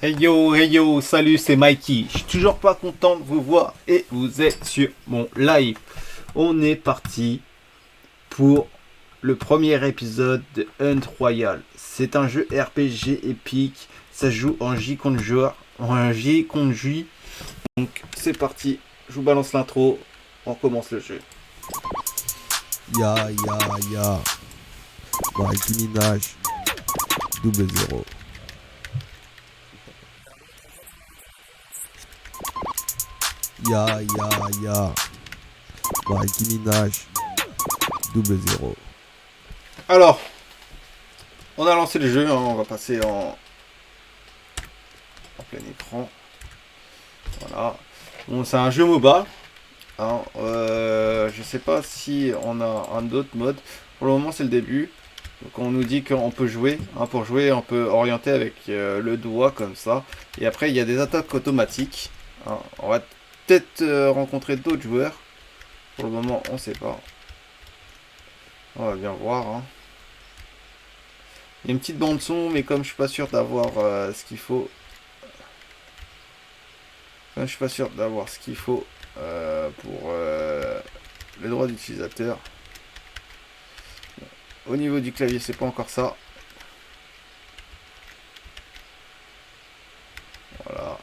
Hey yo, salut, c'est Mikey. Je suis toujours pas content de vous voir et vous êtes sur mon live. On est parti pour le premier épisode de Hunt Royal. C'est un jeu RPG épique. Ça se joue en J contre joueur, en J contre J. Donc c'est parti. Je vous balance l'intro. On commence le jeu. Ya, ya, ya. Nicki Minaj. Double zéro. Ya, ya, ya. Nicki Minaj. Double zéro. Alors, on a lancé le jeu. Hein, on va passer en plein écran. Voilà. Bon, c'est un jeu MOBA. Hein, je sais pas si on a un autre mode. Pour le moment, c'est le début. Donc, on nous dit qu'on peut jouer. Hein, pour jouer, on peut orienter avec le doigt comme ça. Et après, il y a des attaques automatiques. Hein, on va peut-être rencontrer d'autres joueurs. Pour le moment, on sait pas. On va bien voir. Hein. Il y a une petite bande son, mais comme je suis pas sûr d'avoir ce qu'il faut. Comme je suis pas sûr d'avoir ce qu'il faut pour les droits d'utilisateur. Au niveau du clavier, c'est pas encore ça. Voilà.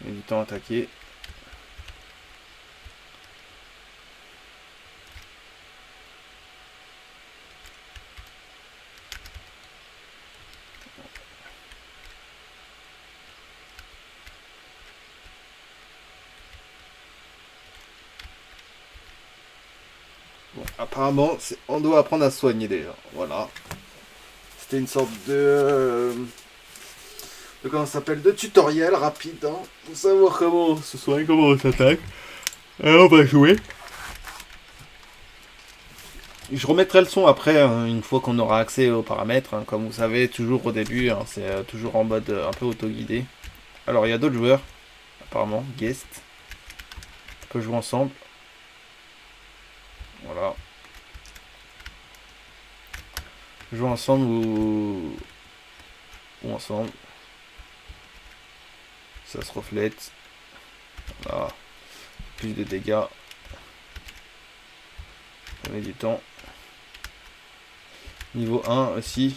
Il y a du temps à attaquer. Bon, apparemment, on doit apprendre à se soigner déjà. Voilà. C'était une sorte de comment ça s'appelle, de tutoriel rapide, hein, pour savoir comment se soigner, comment on s'attaque. Et on va jouer. Je remettrai le son après, hein, une fois qu'on aura accès aux paramètres. Hein, comme vous savez, toujours au début, hein, c'est toujours en mode un peu auto-guidé. Alors, il y a d'autres joueurs, apparemment, guest. On peut jouer ensemble. Voilà. Jouer ensemble ou ensemble. Ça se reflète. Voilà. Plus de dégâts. On met du temps. Niveau 1 aussi.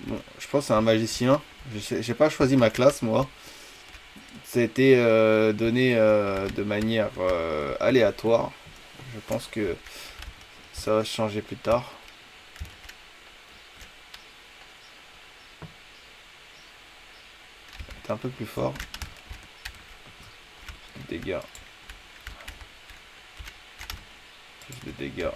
Bon, je pense que c'est un magicien. J'ai pas choisi ma classe, moi. Ça a été donné de manière aléatoire. Je pense que ça va changer plus tard. C'est un peu plus fort. Plus de dégâts. Plus de dégâts.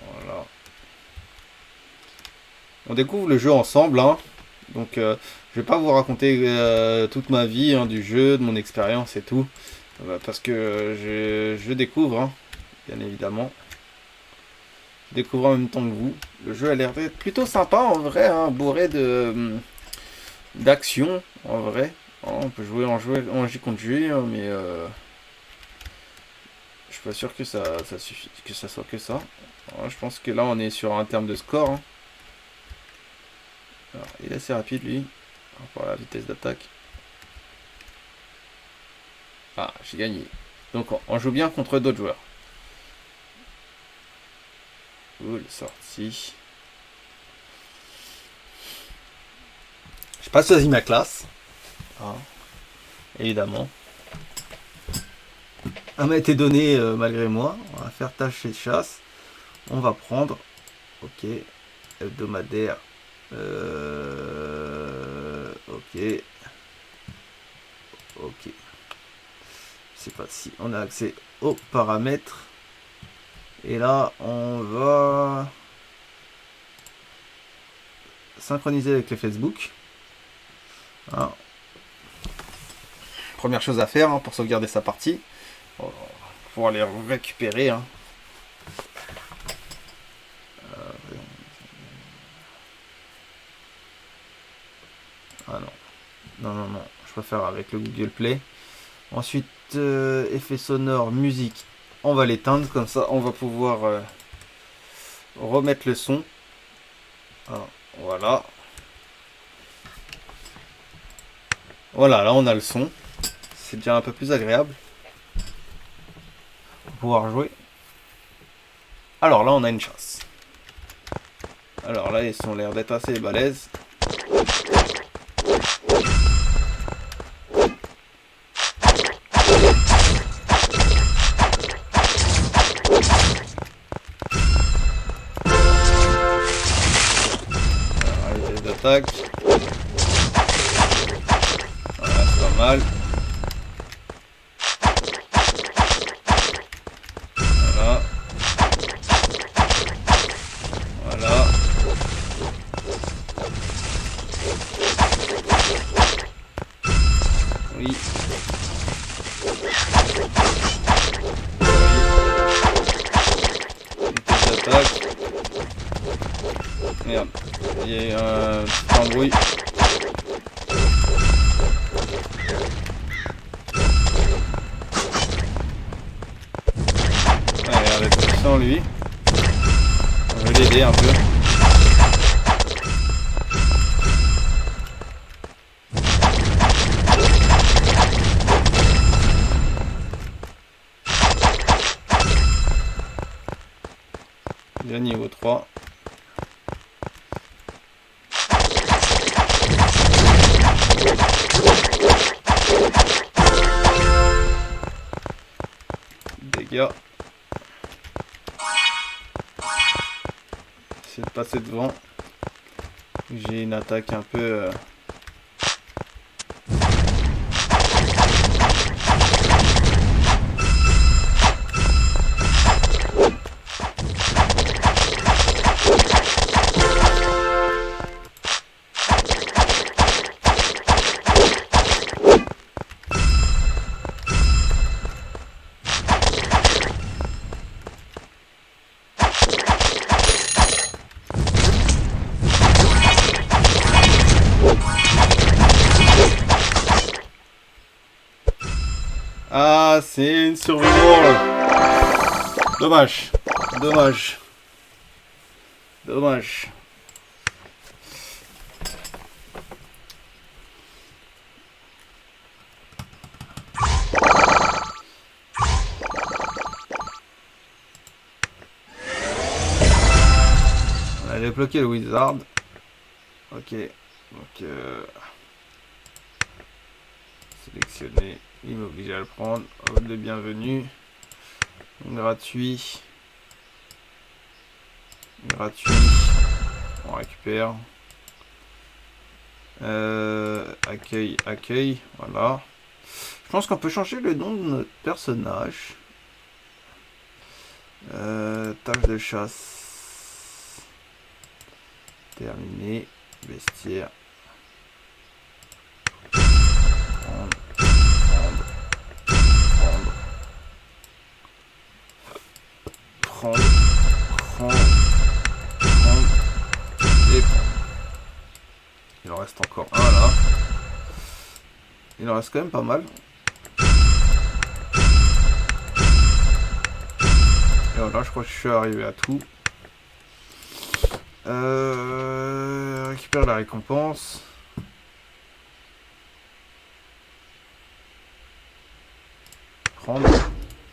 Voilà. On découvre le jeu ensemble, hein. Donc je vais pas vous raconter toute ma vie hein, du jeu, de mon expérience et tout. Parce que je découvre, hein, bien évidemment. Je découvre en même temps que vous. Le jeu a l'air d'être plutôt sympa en vrai, hein, bourré d'action en vrai. Hein, on peut jouer en J contre J, hein, mais je suis pas sûr que ça suffit, que ça soit que ça. Alors, je pense que là on est sur un terme de score. Hein. Alors, il est assez rapide lui, par rapport à la vitesse d'attaque. Ah, j'ai gagné. Donc on joue bien contre d'autres joueurs. Cool, sorti. J'ai pas choisi ma classe. Hein, évidemment. Elle m'a été donnée malgré moi. On va faire tâche et chasse. On va prendre. Ok. Hebdomadaire. Ok. Ok. C'est pas si on a accès aux paramètres. Et là, on va synchroniser avec le Facebook. Hein. Première chose à faire hein, pour sauvegarder sa partie. On va pouvoir les récupérer. Hein. Ah non. non, je préfère avec le Google Play. Ensuite, effet sonore, musique, on va l'éteindre, comme ça on va pouvoir remettre le son. Alors, voilà. Voilà, là on a le son. C'est déjà un peu plus agréable. Pour pouvoir jouer. Alors là on a une chasse. Alors là ils ont l'air d'être assez balèzes. Alors, les attaques. Voilà, c'est pas mal. Voilà. Voilà. Oui. Attaque. Merde, il y a un petit embrouille. Ouais, il a l'air d'être puissant lui. On va l'aider un peu. Déjà niveau 3. Dégâts. J'essaie de passer devant. J'ai une attaque un peu... Ah, c'est une survivor. Dommage. Dommage. Dommage. On a débloqué le wizard. Ok. Donc, sélectionner. Il m'oblige à le prendre. Hop de bienvenue. Gratuit. Gratuit. On récupère. Accueil, accueil. Voilà. Je pense qu'on peut changer le nom de notre personnage. Tâche de chasse. Terminé. Bestiaire. Prendre. Prendre. Et prendre. Il en reste encore un là. Il en reste quand même pas mal. Et voilà, je crois que je suis arrivé à tout. Récupère la récompense. Prendre.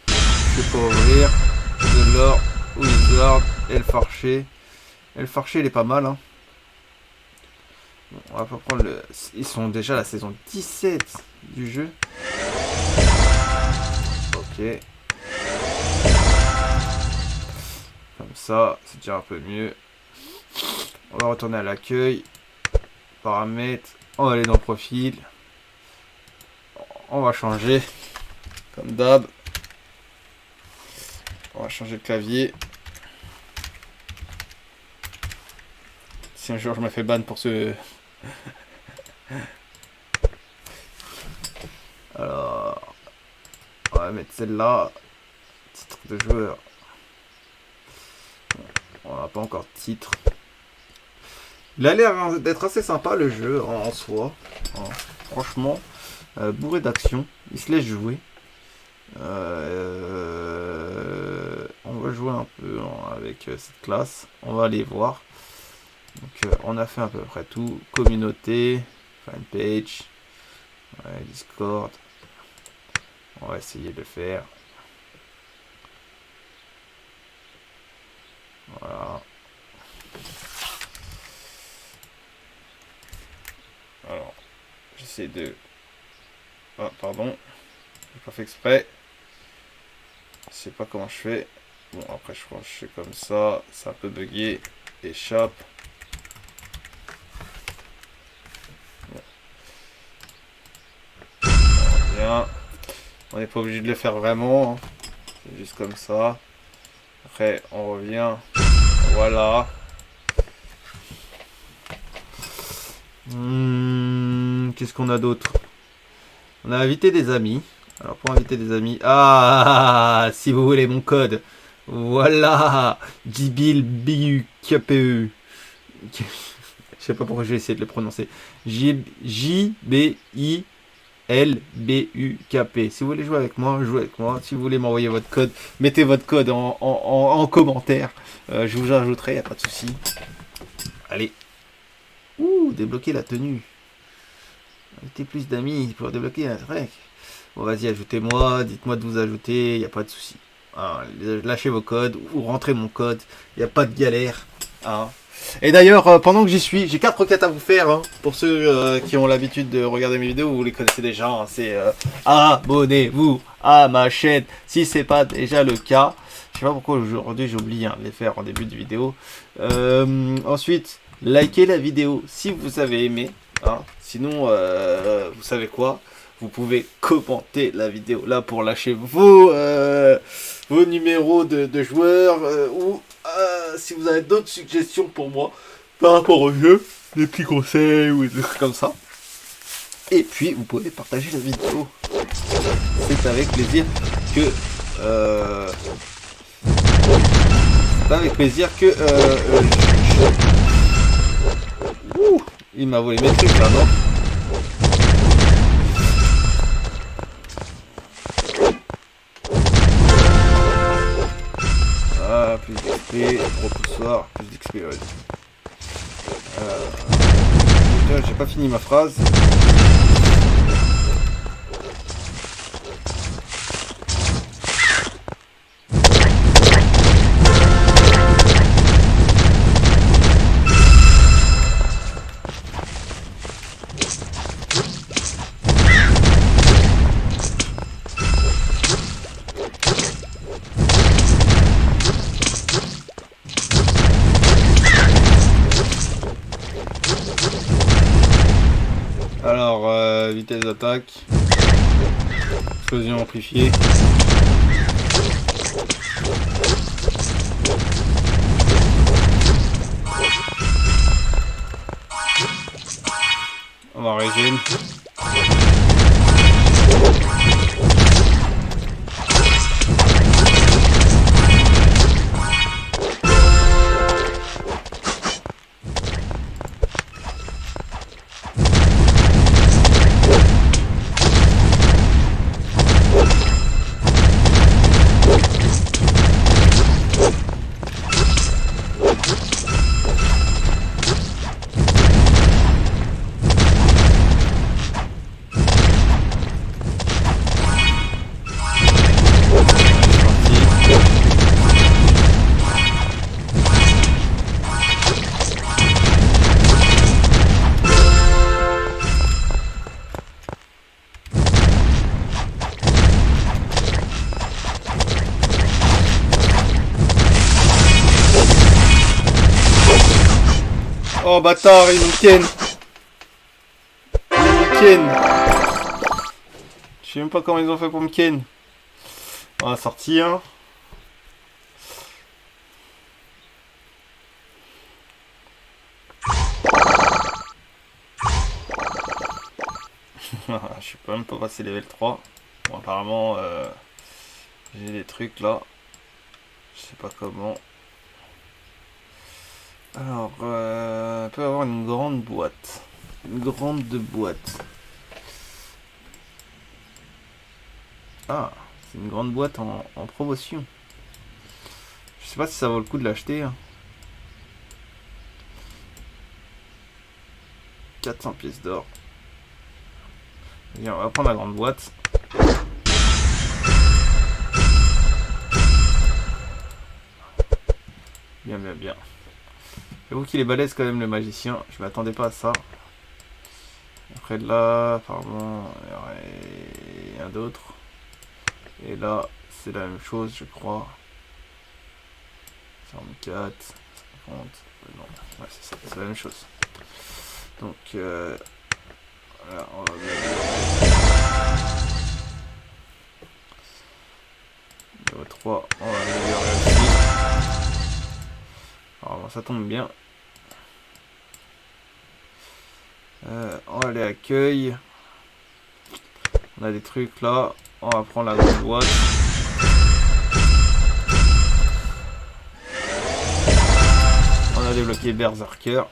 Je peux ouvrir. De l'or. Wizard. Elfarché. Elfarché, il est pas mal, hein. Bon, on va pas prendre le... Ils sont déjà à la saison 17 du jeu. Ok. Comme ça, c'est déjà un peu mieux. On va retourner à l'accueil. Paramètres. On va aller dans le profil. On va changer. Comme d'hab. On va changer le clavier. Si un jour je me fais ban pour ce... Alors... On va mettre celle-là. Titre de joueur. Bon, on n'a pas encore de titre. Il a l'air d'être assez sympa le jeu en soi. Hein. Franchement, bourré d'action. Il se laisse jouer. On va jouer un peu avec cette classe. On va aller voir. Donc on a fait à peu près tout. Communauté, fanpage, ouais, Discord. On va essayer de le faire. Voilà. Alors, j'essaie de... Ah, pardon. J'ai pas fait exprès. Je sais pas comment je fais. Bon, après, je crois que je fais comme ça. C'est un peu bugué. Échappe. Bon. Bien. On n'est pas obligé de le faire vraiment. Hein. C'est juste comme ça. Après, on revient. Voilà. Qu'est-ce qu'on a d'autre? On a invité des amis. Alors pour inviter des amis... Ah, si vous voulez mon code. Voilà. JBILBUKPE. Je sais pas pourquoi je vais essayer de le prononcer. JBILBUKP. Si vous voulez jouer avec moi, jouez avec moi. Si vous voulez m'envoyer votre code, mettez votre code en commentaire. Je vous ajouterai, il n'y a pas de souci. Allez. Ouh, débloquer la tenue. Invitez plus d'amis pour débloquer un truc. Bon, vas-y, ajoutez-moi, dites-moi de vous ajouter, il n'y a pas de souci. Hein, lâchez vos codes ou rentrez mon code, il n'y a pas de galère. Hein. Et d'ailleurs, pendant que j'y suis, j'ai 4 requêtes à vous faire. Hein, pour ceux qui ont l'habitude de regarder mes vidéos, vous les connaissez déjà. Hein, c'est abonnez-vous à ma chaîne si c'est pas déjà le cas. Je sais pas pourquoi aujourd'hui j'oublie de les faire en début de vidéo. Ensuite, likez la vidéo si vous avez aimé. Hein. Sinon, vous savez quoi? Vous pouvez commenter la vidéo là pour lâcher vos numéros de joueurs ou si vous avez d'autres suggestions pour moi par rapport au jeu, des petits conseils ou des trucs comme ça. Et puis vous pouvez partager la vidéo. C'est avec plaisir que Ouh, il m'a volé mes trucs là, non? Ah, plus d'XP, repoussoir, plus d'XP, ouais. J'ai pas fini ma phrase. Alors, vitesse d'attaque, explosion amplifiée. On va régénérer. Oh bâtard, ils nous tiennent. Ils nous tiennent. Je sais même pas comment ils ont fait pour me ken. On va sortir. Je suis même pas passé level 3. Bon, apparemment, j'ai des trucs là. Je sais pas comment. Alors, on peut avoir une grande boîte. Une grande boîte. Ah, c'est une grande boîte en promotion. Je sais pas si ça vaut le coup de l'acheter. Hein. 400 pièces d'or. Bien, on va prendre la grande boîte. Bien, bien, bien. J'avoue qu'il est balèze quand même le magicien. Je m'attendais pas à ça. Après de là, apparemment, il y aurait rien d'autre. Et là, c'est la même chose, je crois. 44, 50. Non, ouais, c'est ça, c'est la même chose. Donc, voilà, on va numéro 3, on va améliorer aussi. Alors, ça tombe bien. On va aller à accueil. On a des trucs là. On va prendre la grande boîte. On a débloqué Berserker.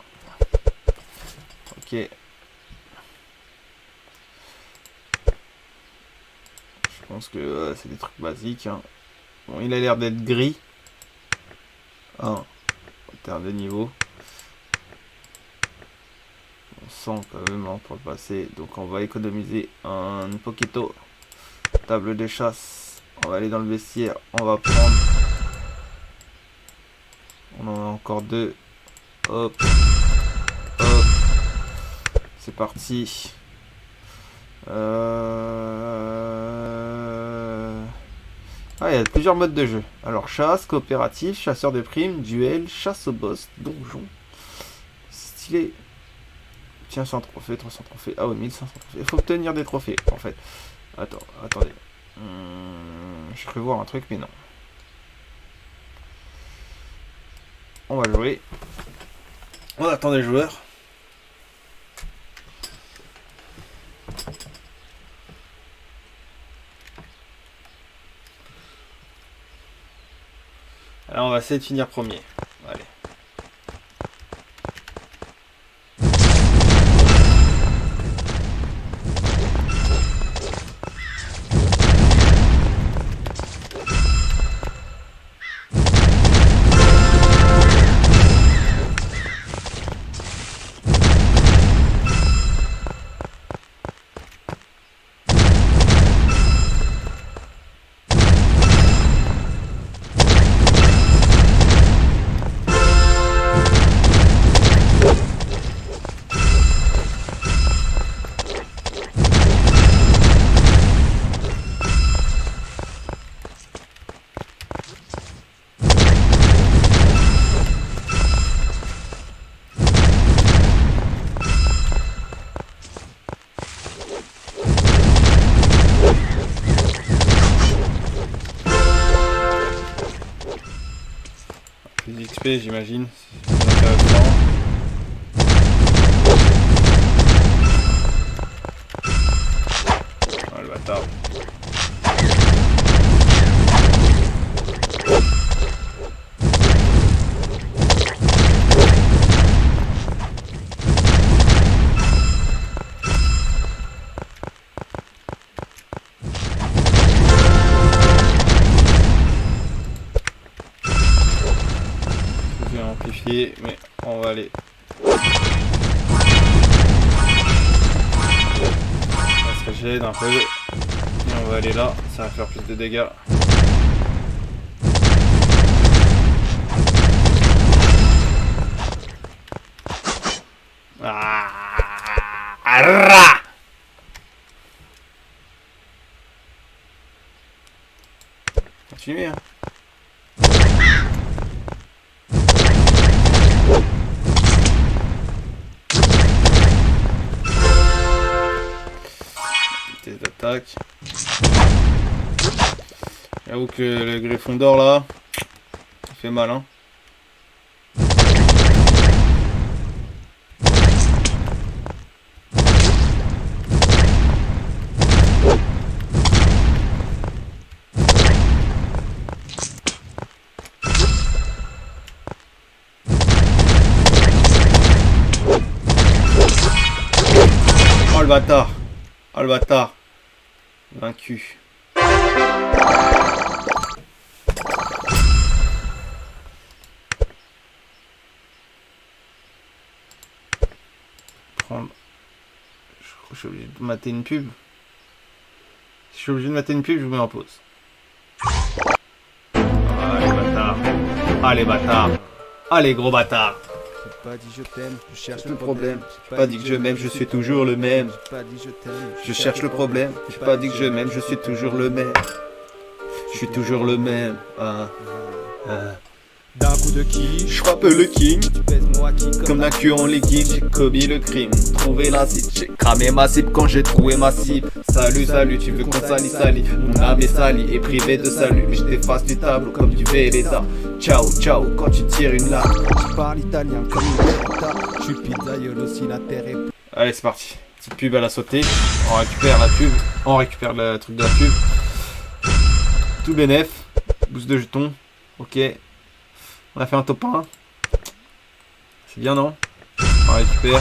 Ok. Je pense que c'est des trucs basiques. Hein. Bon, il a l'air d'être gris. En termes de niveau. On sent quand même hein, pour le passer. Donc on va économiser un Pokéto. Table de chasse. On va aller dans le vestiaire. On va prendre. On en a encore 2. Hop. Hop. C'est parti. Ah, il y a plusieurs modes de jeu. Alors, chasse, coopératif, chasseur de primes, duel, chasse au boss, donjon. Stylé. Tiens, 100 trophées, 300 trophées. Ah oui, 1500 trophées. Il faut obtenir des trophées, en fait. Attendez. Je peux voir un truc, mais non. On va jouer. On attend des joueurs. Alors on va essayer de finir premier. Allez. Plus d'XP j'imagine. C'est intéressant. Ah le bâtard. Amplifié, mais on va aller. On va se régénérer un peu. Et on va aller là, ça va faire plus de dégâts. Continuez hein. D'attaque. J'avoue que le greffon d'or là, il fait mal hein. bâtard. Ah le bâtard. Vaincu. Prendre. Je suis obligé de mater une pub. Si je suis obligé de mater une pub, je vous mets en pause. Ah les bâtards. Ah les bâtards. Ah les gros bâtards. J'ai pas dit je t'aime, je cherche Le problème. J'ai pas dit que je m'aime, je suis toujours le même. J'ai pas dit je t'aime, Je cherche le problème. J'ai pas dit que je m'aime, je suis toujours le même. Je suis toujours le même. D'un coup de qui Je frappe le king. tu pèses moi qui Comme la queue en liquide, j'ai commis le crime. Trouvé la cible, j'ai cramé ma cible quand j'ai trouvé ma cible. Salut, salut, tu veux qu'on salit. Mon âme est salie et privée de salut. Mais je t'efface du tableau comme du Véleda. Ciao, ciao, quand tu tires une lame. Je parle italien comme une beretta. Je suis pizzaiolo si la terre est Allez, c'est parti. Petite pub à la sauter. On récupère la pub. On récupère le truc de la pub. Tout bénef. Boost de jetons. Ok. On a fait un top 1. C'est bien, non? On récupère.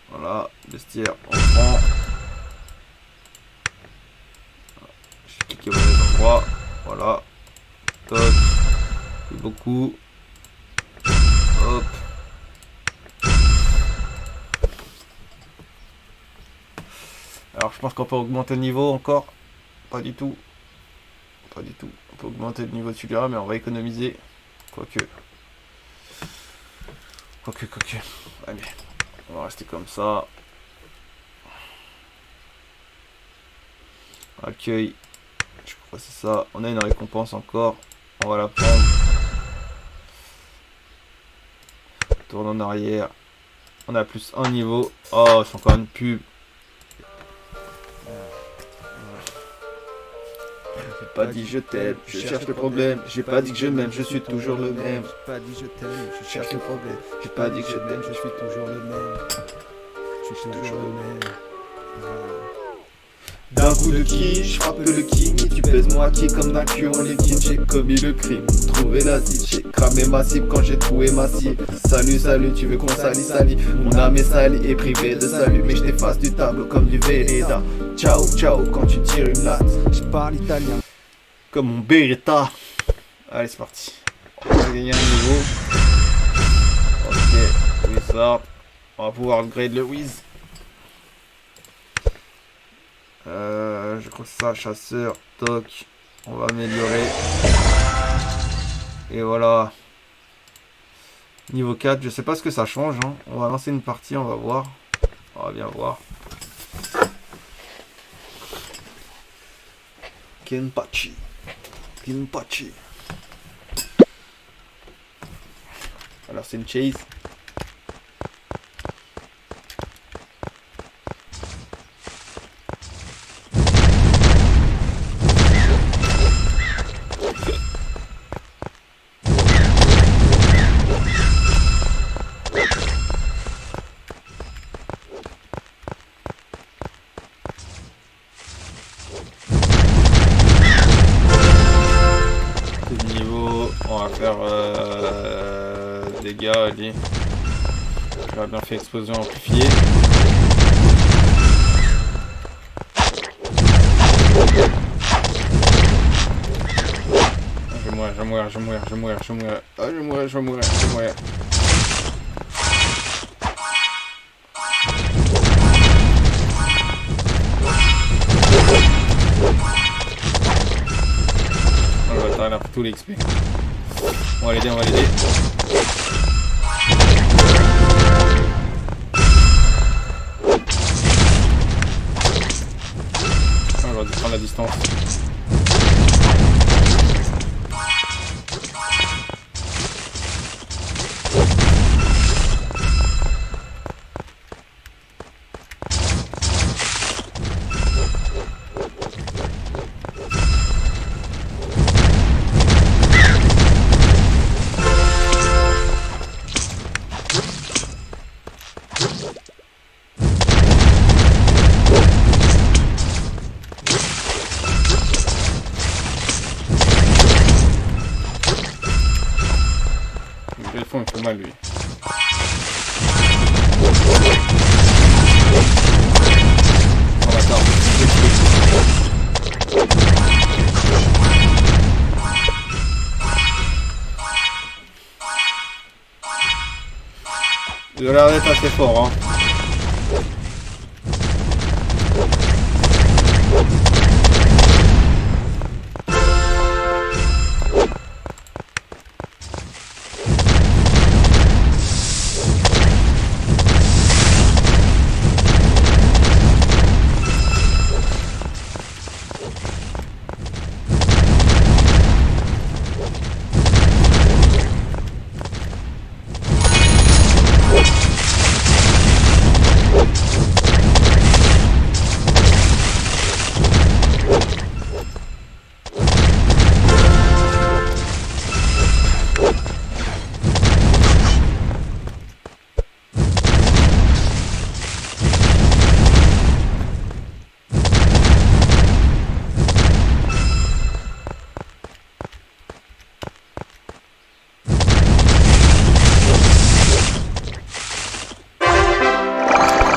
Voilà. Vestiaire. On prend. J'ai cliqué au bon endroit. Voilà. Toc. Plus beaucoup. Hop. Alors je pense qu'on peut augmenter le niveau encore. Pas du tout. Pas du tout. On peut augmenter le niveau de celui-là, mais on va économiser. Quoique. Allez. On va rester comme ça. Accueil. Je crois que c'est ça. On a une récompense encore. On va la prendre. Tourne en arrière. On a plus un niveau. Oh, c'est encore une pub. J'ai pas dit je t'aime, je cherche le problème. J'ai pas dit que je m'aime, je suis toujours le même. J'ai pas dit je t'aime, Je cherche le problème. J'ai pas dit que je t'aime, je suis toujours le même. Je suis toujours le même. D'un coup de qui, je frappe le king. Tu pèses moi qui comme d'un cul en liquide. J'ai commis le crime, trouvé la cible. J'ai cramé ma cible quand j'ai trouvé ma cible. Salut, salut, tu veux qu'on salit. Mon âme est salie et privée de salut. Mais je t'efface du tableau comme du Véleda. Ciao, ciao, quand tu tires une latte. Je parle italien. Comme mon Beretta. Allez, c'est parti. On va gagner un niveau. Ok, Wizard. On va pouvoir upgrade le Wiz. Je crois que c'est ça, chasseur, toc. On va améliorer. Et voilà. Niveau 4, je sais pas ce que ça change. Hein. On va lancer une partie, on va voir. On va bien voir. Kenpachi. Alors c'est une chase. On va faire dégâts, allez. J'aurais bien fait explosion amplifiée. Je vais mourir. Ah, je vais mourir. Oh, le bâtard, il a pris tout l'XP. On va l'aider. On va prendre la distance. Le fond il fait mal lui. bâtard. Il a l'air d'être assez fort, hein.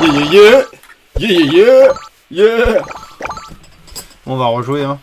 Yeah, yeah, yeah, yeah, yeah. On va rejouer, hein.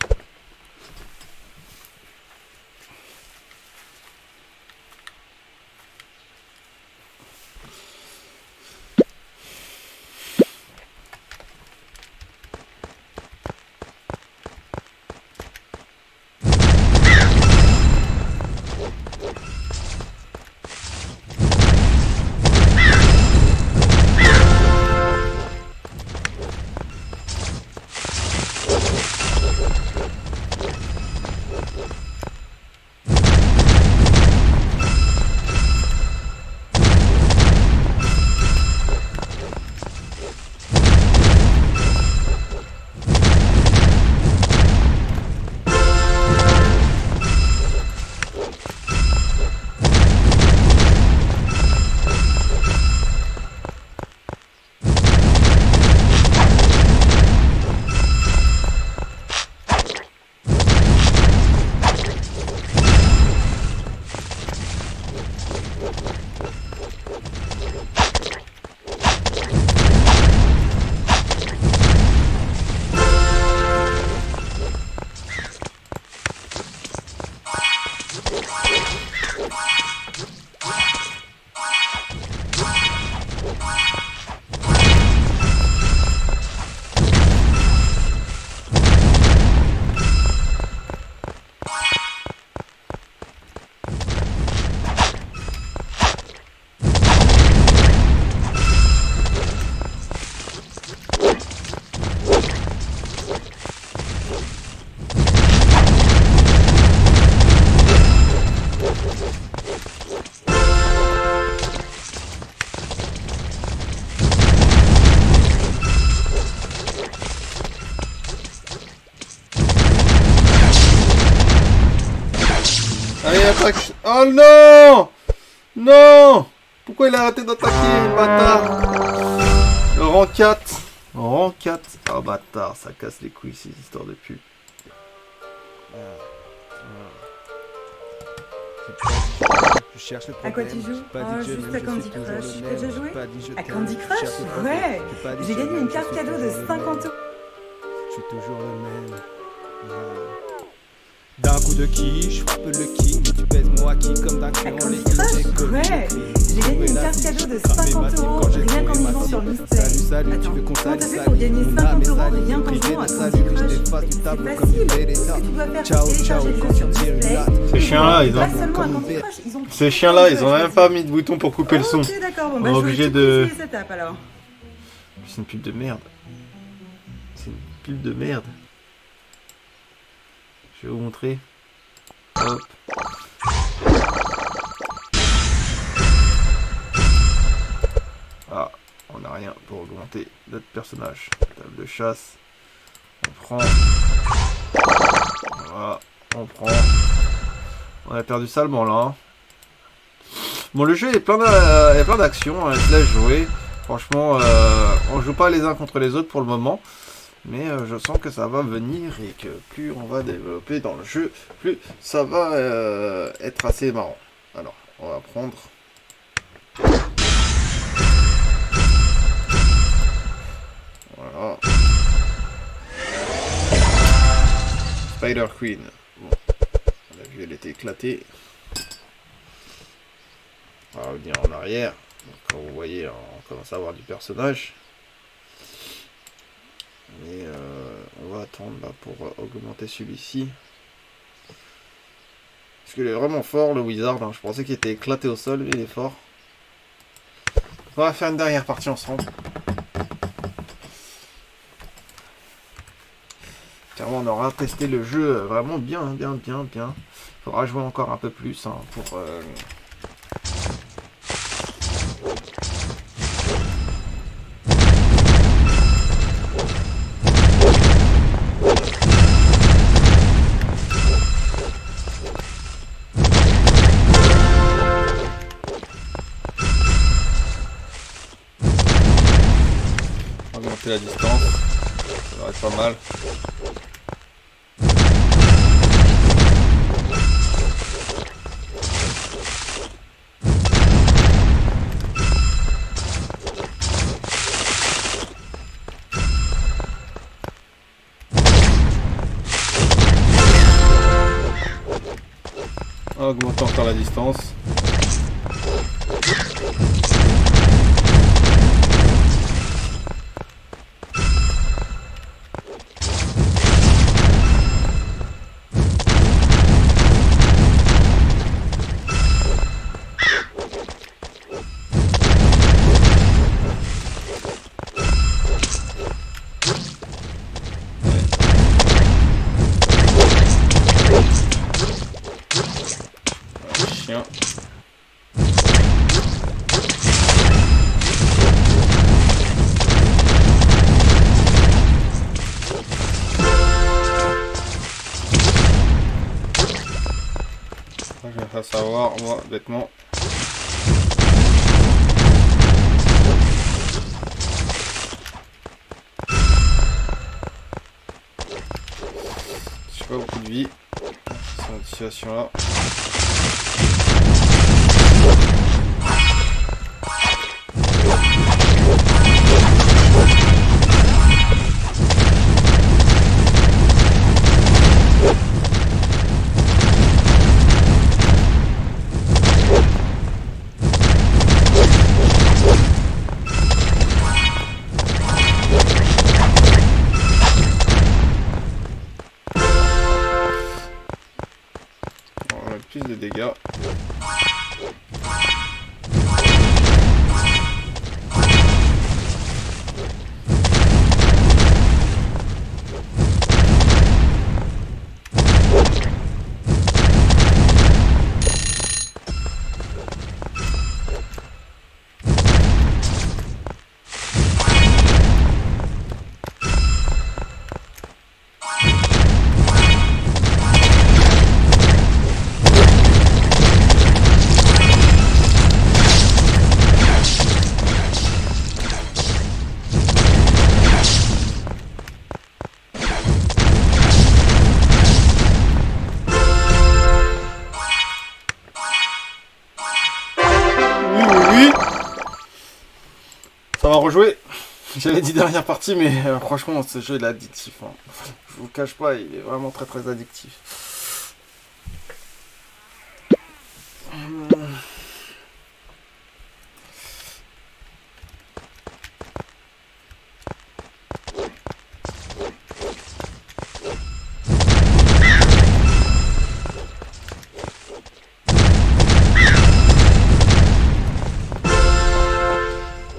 Allez, attaque. Oh non! Non! Pourquoi il a arrêté d'attaquer, le bâtard? Rang 4. Rang 4. Oh bâtard, ça casse les couilles ces histoires de pub. Je cherche le À quoi problème. tu joues? J'ai pas dit que je Juste l'aime, à je Candy suis toujours Crush. le T'as même. déjà J'ai joué? pas dit je À t'aime. Candy Je Crush? cherche le problème. Ouais. J'ai pas dit J'ai je gagné l'aime, une je carte suis cadeau de toujours le 50 même. euros. Je suis toujours le même. Voilà. D'un coup de qui, je frappe le king. Tu baises moi qui comme d'un À cul en Candy les Crush? Ouais. J'ai gagné une carte cadeau de 50 euros rien qu'en misant sur Mistake. Salut, tu Attends, veux qu'on comment t'as salue, fait pour gagner salut. 50 euros Salut, rien qu'en privé jouant à de Candy salut, que je Crush? t'efface du C'est tableau comme facile. une Tout ce Véleta. que tu dois faire, Ciao, c'est ciao, télécharger le quand jeu tu sur tires une Mistake. latte. Ces chiens-là, ils Pas ont... seulement à Candy Crush, ils ont Ces chiens-là, ils ont même pas choisi. mis de bouton pour couper le son. Ok, d'accord, bon, On bah est je obligé vais de- essayer cette app alors. C'est une pub de merde. C'est une pub de merde. Je vais vous montrer. Hop. Ah, on n'a rien pour augmenter notre personnage. Table de chasse. On prend. Voilà, on prend. On a perdu salement là. Hein. Bon, le jeu est plein d'actions. Hein, je laisse jouer. Franchement, on joue pas les uns contre les autres pour le moment. Mais je sens que ça va venir et que plus on va développer dans le jeu, plus ça va être assez marrant. Alors, on va prendre... Voilà. Spider Queen. Bon, on a vu, elle était éclatée. On va revenir en arrière. Donc, comme vous voyez, on commence à avoir du personnage. Mais on va attendre là, pour augmenter celui-ci. Parce qu'il est vraiment fort, le Wizard. Hein. Je pensais qu'il était éclaté au sol, mais il est fort. On va faire une dernière partie ensemble. Car on aura testé le jeu vraiment bien. Il faudra jouer encore un peu plus hein, pour... augmenter la distance. Ça va être pas mal. Augmenter encore la distance. Chien. Je vais faire savoir, moi, bêtement. J'ai pas beaucoup de vie. C'est cette situation là. Plus de dégâts. Ça va rejouer. J'avais dit dernière partie, mais franchement, ce jeu il est addictif. Hein. Je vous cache pas, il est vraiment très addictif.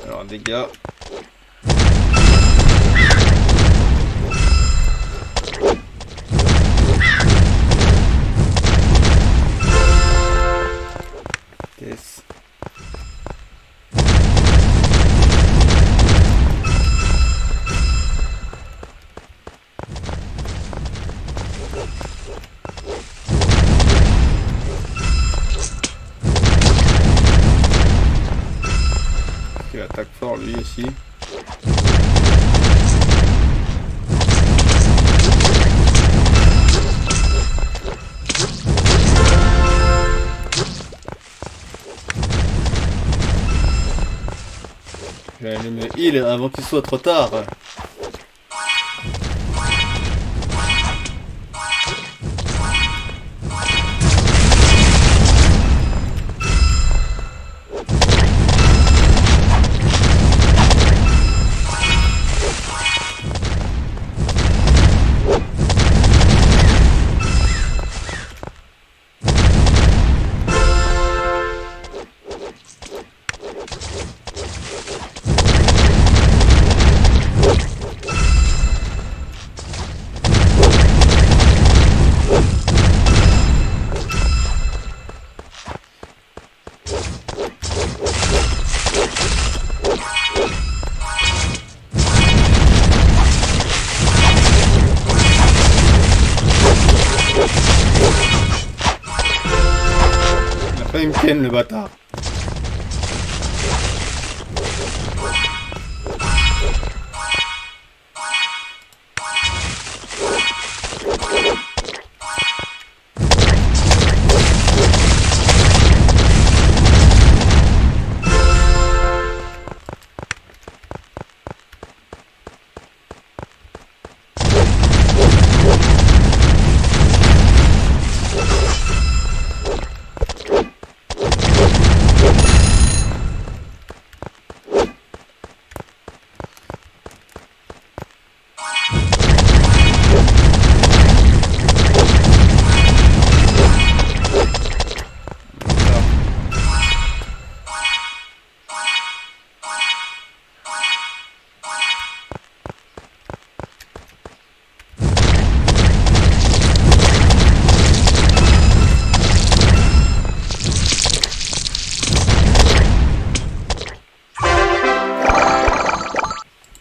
Alors, dégâts. Yes. Il attaque fort lui ici. Je vais aller me heal avant qu'il soit trop tard. Ken, le bâtard.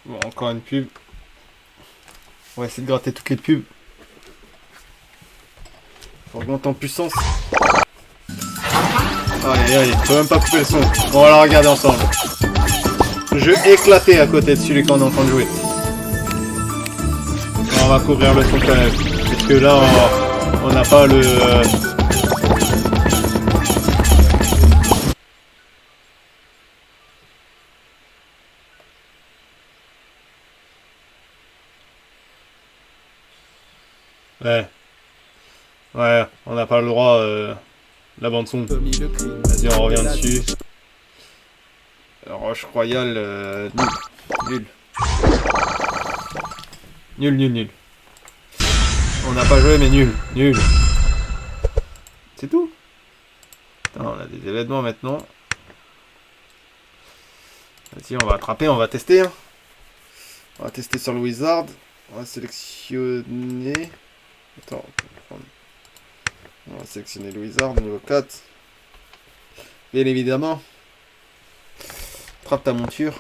Bon, encore une pub. On va essayer de gratter toutes les pubs. Faut augmenter en puissance. Aïe aïe, je peux même pas couper le son. On va la regarder ensemble. Jeu éclaté à côté de celui qu'on est en train de jouer. On va couvrir le son quand même. Parce que là, on n'a pas le... Ouais. Ouais, on n'a pas le droit... La bande son. Commis le crime. Vas-y, on revient dessus. Roche Royale, nul. Nul. On n'a pas joué, mais nul. C'est tout. Attends, on a des événements maintenant. Vas-y, on va attraper, on va tester. Hein. On va tester sur le Wizard. On va sélectionner... Attends, on va sélectionner le Wizard, niveau 4. Bien évidemment. Attrape ta monture.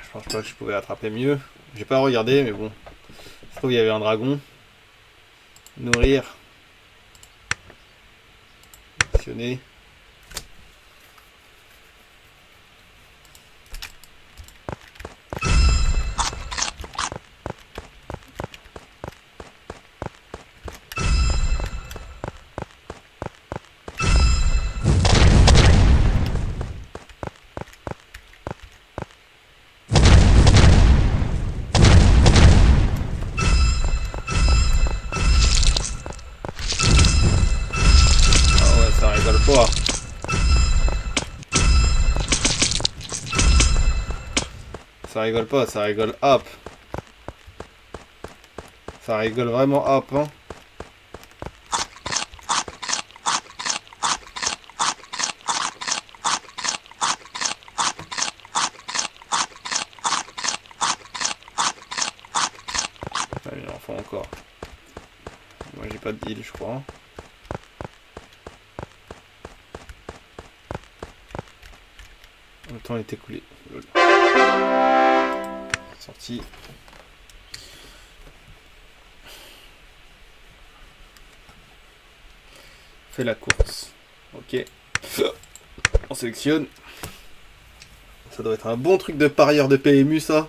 Je pense pas que je pouvais attraper mieux. J'ai pas regardé, mais bon. Je trouve qu'il y avait un dragon. Nourrir. Actionner. Ça rigole pas. Ça rigole pas, ça rigole hop. Ça rigole vraiment hop, hein. Ah, il en faut encore. Moi j'ai pas de deal, je crois. Le temps est écoulé. Sorti. Fait la course. Ok. On sélectionne. Ça doit être un bon truc de parieur de PMU, ça.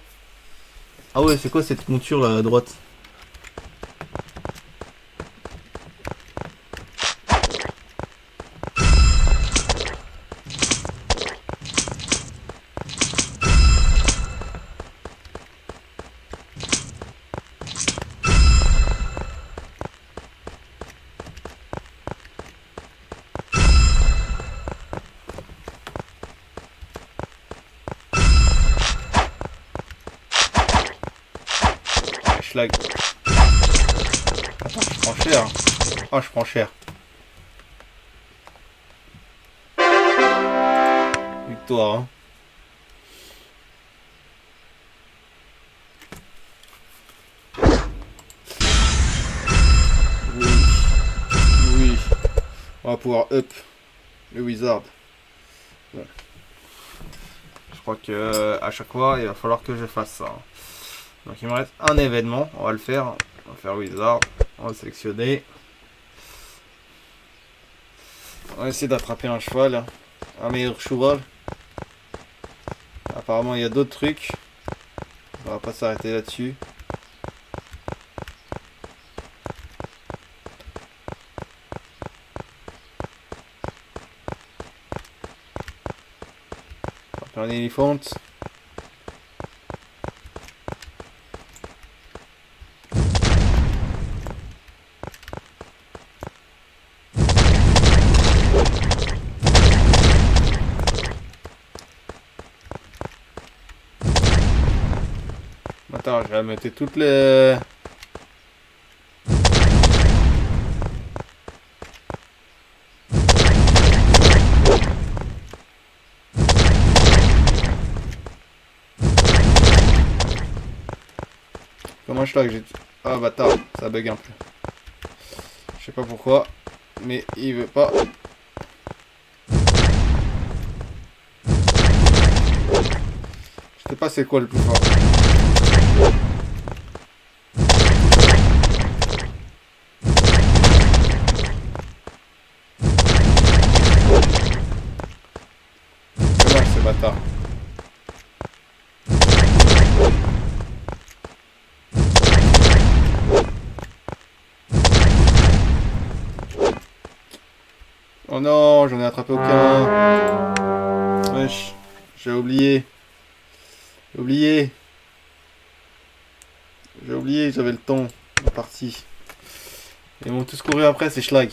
Ah ouais, c'est quoi cette monture là à droite? Schlag. Attends, je prends cher. Ah, je prends cher. Victoire, hein. Oui. Oui. On va pouvoir up le wizard. Bon. Je crois que à chaque fois, il va falloir que je fasse ça. Donc il me reste un événement. On va le faire. On va faire wizard. On va sélectionner. On va essayer d'attraper un cheval. Un meilleur cheval. Apparemment, il y a d'autres trucs. On va pas s'arrêter là-dessus. On va faire un éléphant. Attends, je vais mettre toutes les... Comment je que j'ai... Ah bâtard, ça bug un peu. Je sais pas pourquoi, mais il veut pas. Je sais pas c'est quoi le plus fort. Comment ce bâtard? Oh non, j'en ai attrapé aucun. Wesh, j'ai oublié. J'ai oublié. J'ai oublié, j'avais le temps. On est parti. Ils m'ont tous couru après, c'est schlag.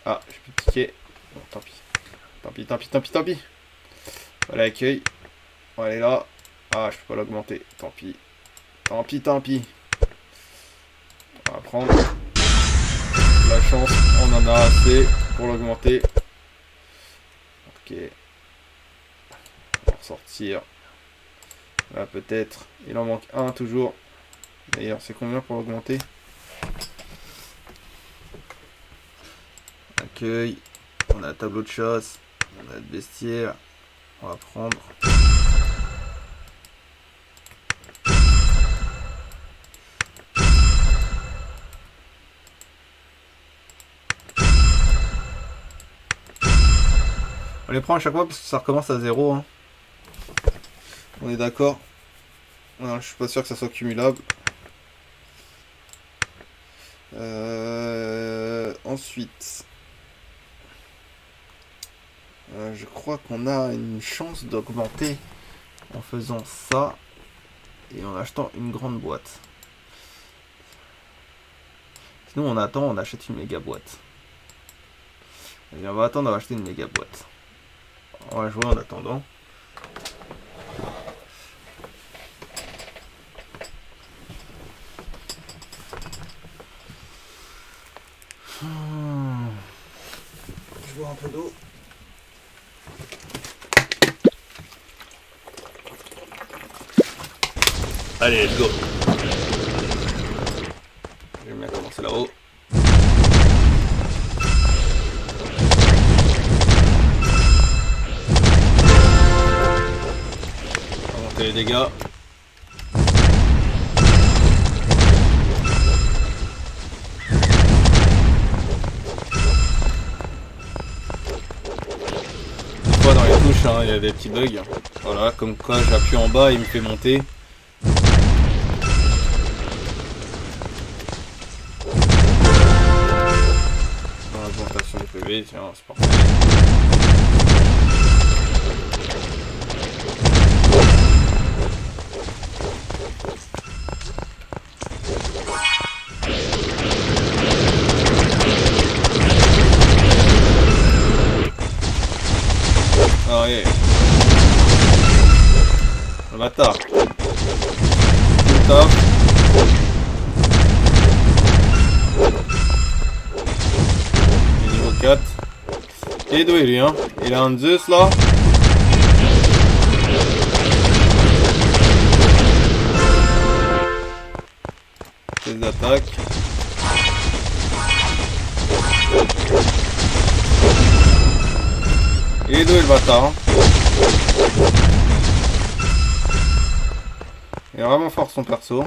Ah, j'ai plus de ticket. Bon, tant pis. Tant pis, tant pis, tant pis, tant pis. Voilà l'accueil. On va aller là. Ah, je peux pas l'augmenter. Tant pis. Tant pis, tant pis. On va prendre. La chance, on en a assez pour l'augmenter. Ok. On va ressortir. Là peut-être. Il en manque un toujours. D'ailleurs, c'est combien pour l'augmenter? Accueil. On a un tableau de chasse. On a le bestiaire. On va prendre. On les prend à chaque fois parce que ça recommence à 0. Hein. On est d'accord. Je suis pas sûr que ça soit cumulable. Ensuite, je crois qu'on a une chance d'augmenter en faisant ça et en achetant une grande boîte. Sinon, on attend, on achète une méga boîte. Et on va attendre, on va acheter une méga boîte. On va jouer en attendant. Je bois un peu d'eau. Allez, let's go. Je vais bien commencer là-haut. On va monter les dégâts. Dans les touches, hein, il y a des petits bugs. Voilà, comme quoi j'appuie en bas, il me fait monter. Augmentation des PV, tiens, c'est parfait. Ah ouais. Le bâtard. Tout taf. 4. Il est doué lui, hein. Il a un Zeus là. Test d'attaque. Il est doué le bâtard. Hein. Il est vraiment fort son perso.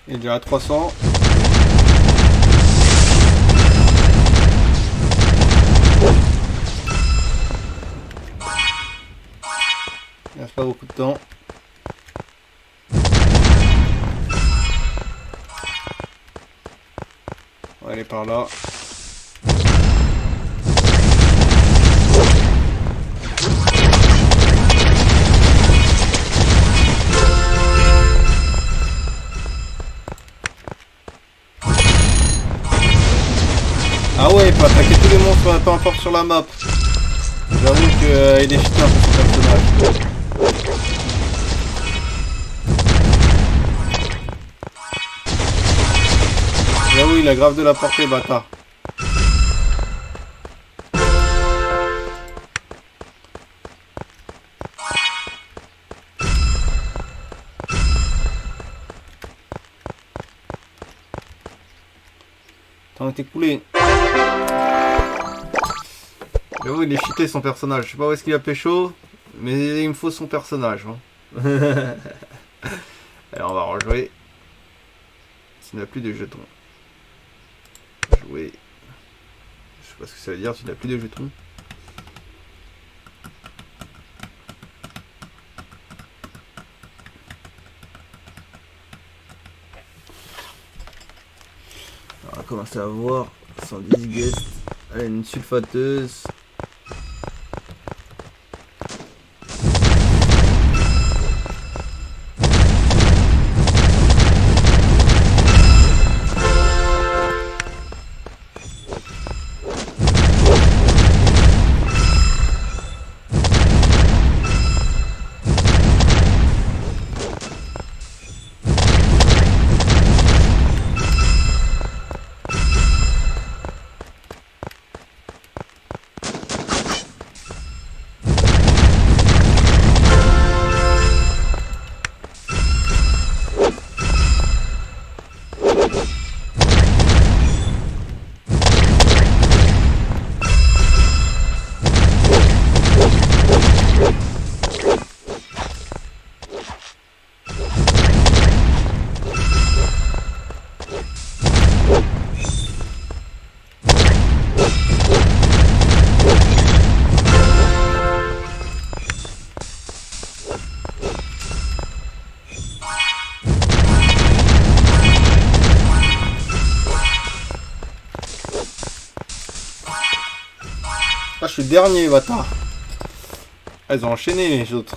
Il est déjà à 300. Il reste pas beaucoup de temps. On va aller par là. Ah ouais, il peut attaquer tous les monstres, peu importe sur la map. J'avoue qu'il est cheaté un peu son personnage. J'avoue, il a grave de la portée, bâtard. T'en t'es coulé. J'avoue, il est cheaté son personnage. Je sais pas où est-ce qu'il a pécho, mais il me faut son personnage. Hein. Alors on va rejouer. Tu n'as plus de jetons. Jouer. Je sais pas ce que ça veut dire, tu n'as plus de jetons. Alors, on va commencer à voir. 110 guests. Allez, une sulfateuse. Ah, je suis le dernier, bâtard. Elles ont enchaîné les autres.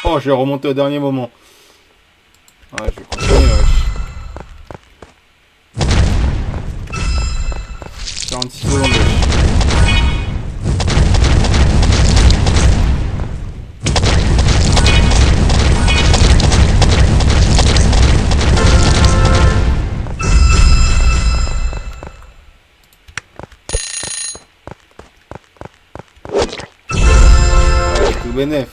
Oh, j'ai remonté au dernier moment. Ouais, je vais continuer, wesh. 46 secondes, wesh. Ouais, tout bénef.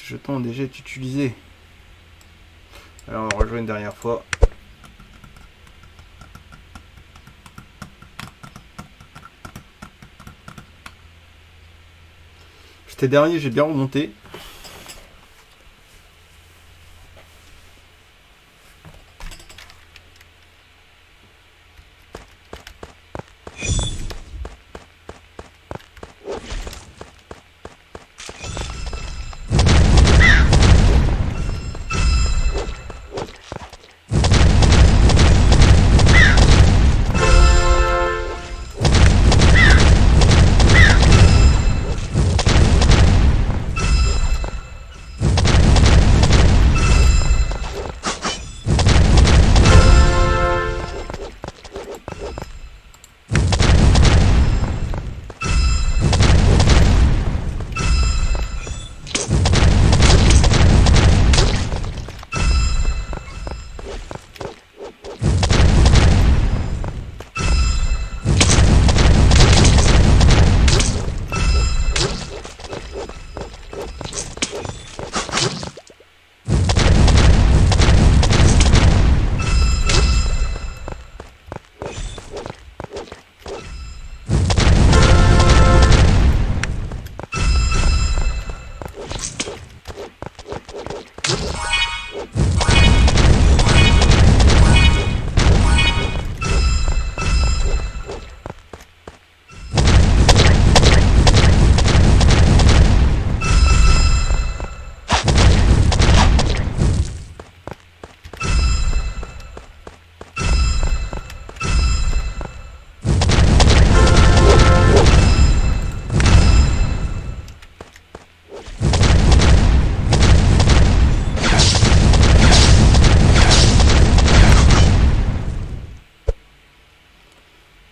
jeton ont déjà été utilisés. Alors on va rejouer une dernière fois. J'étais dernier, j'ai bien remonté.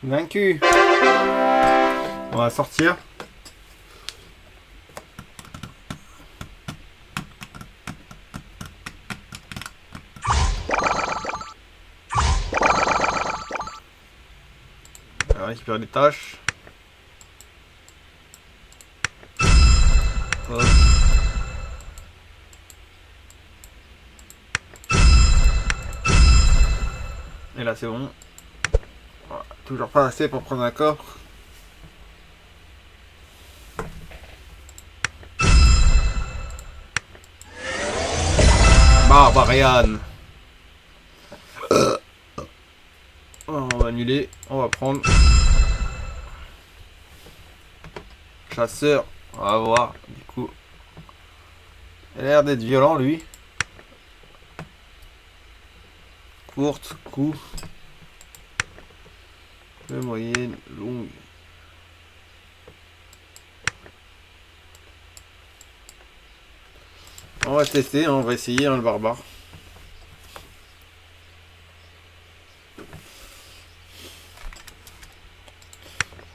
Vaincu. On va sortir. On va récupérer les tâches. Hop. Et là c'est bon. Voilà. Toujours pas assez pour prendre un coffre. Barbarian. On va annuler. On va prendre chasseur. On va voir. Du coup, il a l'air d'être violent lui. Courte, coup. De moyenne, longue. On va tester, on va essayer le barbare.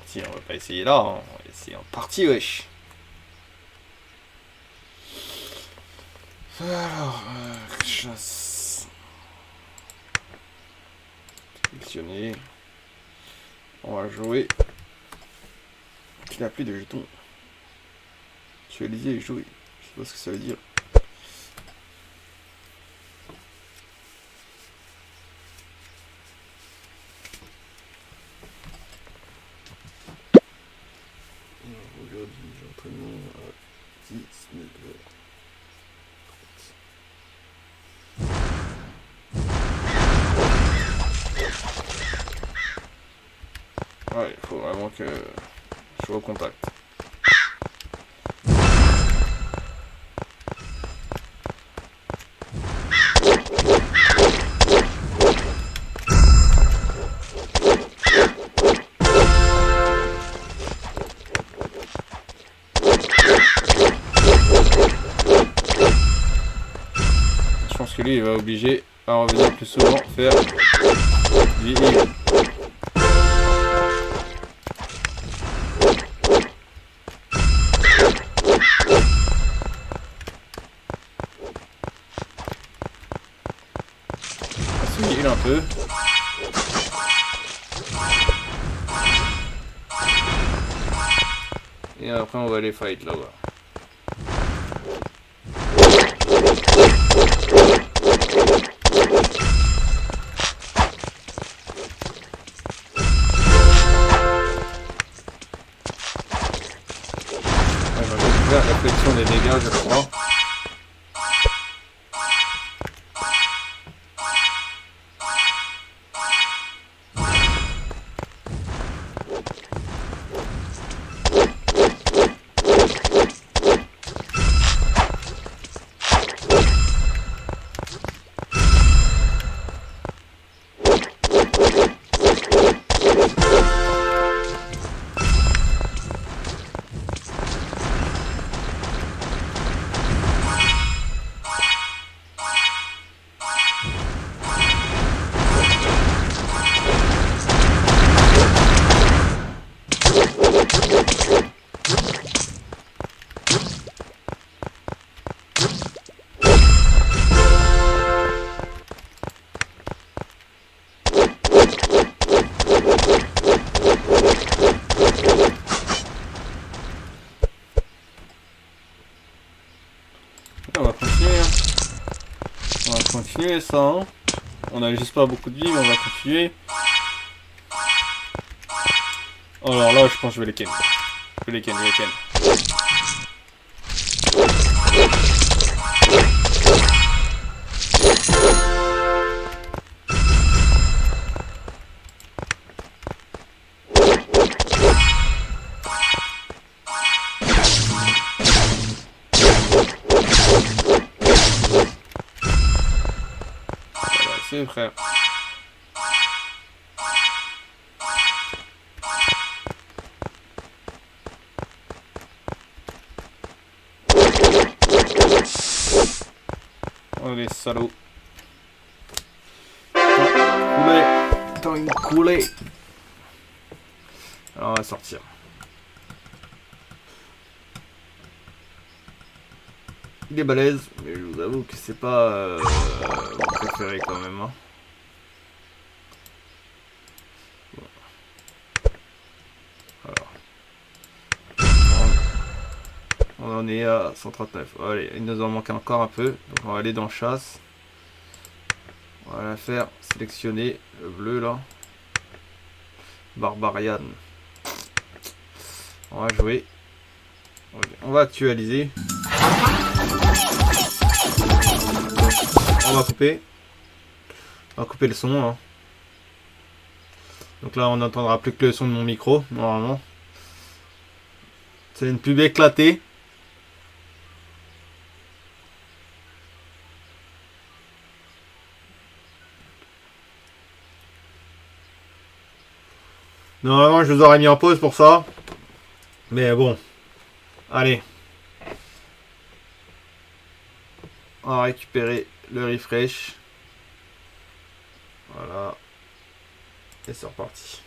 Si, on va pas essayer là, on va essayer en partie, wesh. Alors, chasse. Sélectionner. On va jouer. Il n'a plus de jetons. Actualiser et jouer. Je sais pas ce que ça veut dire. Aujourd'hui, j'entraînement à 19h. Ouais, il faut vraiment que je sois au contact. Je pense que lui, il va obliger à revenir plus souvent faire du heal. Un peu. Et après on va aller fight là-bas. On va continuer. Hein. On va continuer ça. Hein. On a juste pas beaucoup de vie, mais on va continuer. Oh, alors là, je pense que je vais les ken. Je vais les ken. C'est frère. Oh les salauds. Attends, il coulait. Alors on va sortir. Il est balèze, mais je vous avoue que c'est pas mon préféré quand même. Hein. Bon. Alors. On en est à 139. Allez, il nous en manque encore un peu. Donc on va aller dans chasse. On va la faire sélectionner le bleu là. Barbarian. On va jouer. Okay. On va actualiser. On va couper. On va couper le son. Hein. Donc là, on n'entendra plus que le son de mon micro, normalement. C'est une pub éclatée. Normalement, je vous aurais mis en pause pour ça. Mais bon. Allez. On va récupérer le refresh. Voilà. Et c'est reparti.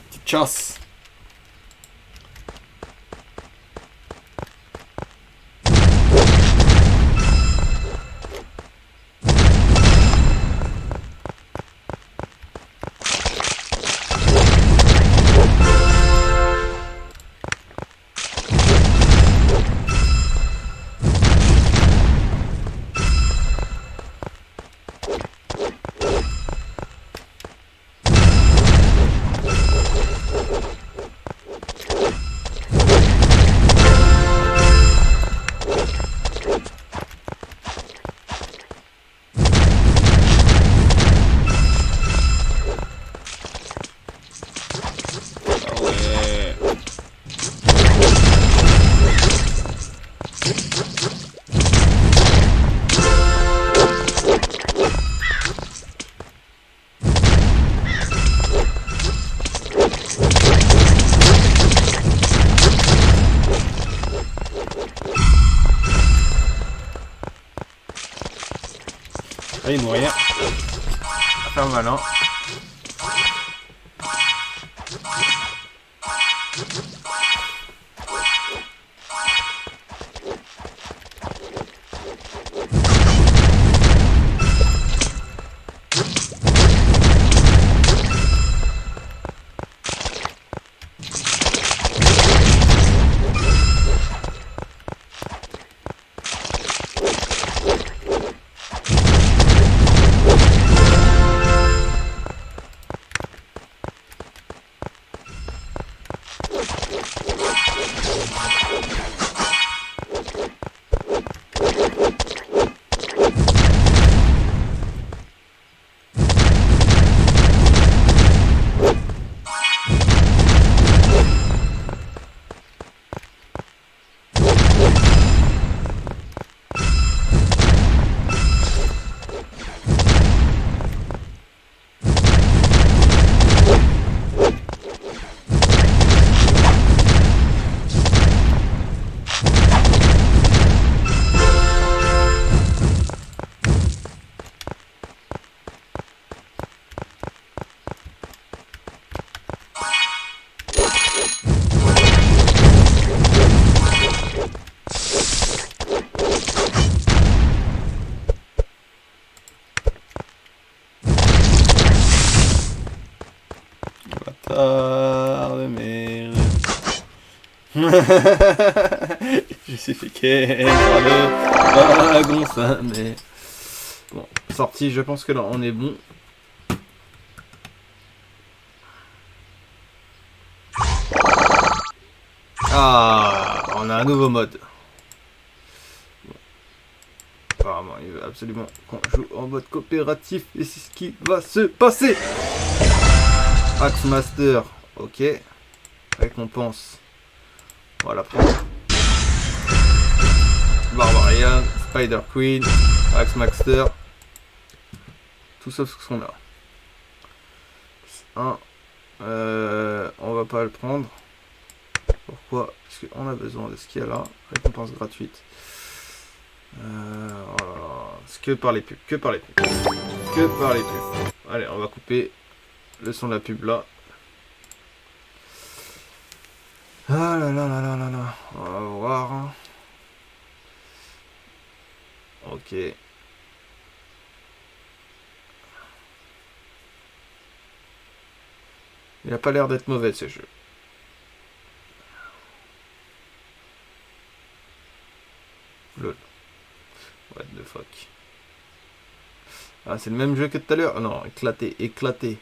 Petite chasse. Ah, il mourit. Faire malin. voir de mes je suis fait par le wagon ça, mais bon, sorti, je pense que là on est bon. Ah, on a un nouveau mode. Apparemment, il veut absolument qu'on joue en mode coopératif et c'est ce qui va se passer. Axe Master, ok. Récompense. On va la prendre. Barbarian, Spider Queen, Axe Master. Tout sauf ce qu'on a. On va pas le prendre. Pourquoi? Parce qu'on a besoin de ce qu'il y a là. Récompense gratuite. Voilà. C'est que par les pubs. Que par les pubs. Que par les pubs. Allez, on va couper le son de la pub là. Ah là là là là là là. On va voir. Ok. Il a pas l'air d'être mauvais ce jeu. Lol. What the fuck. Ah, c'est le même jeu que tout à l'heure. Ah non, éclaté, éclaté.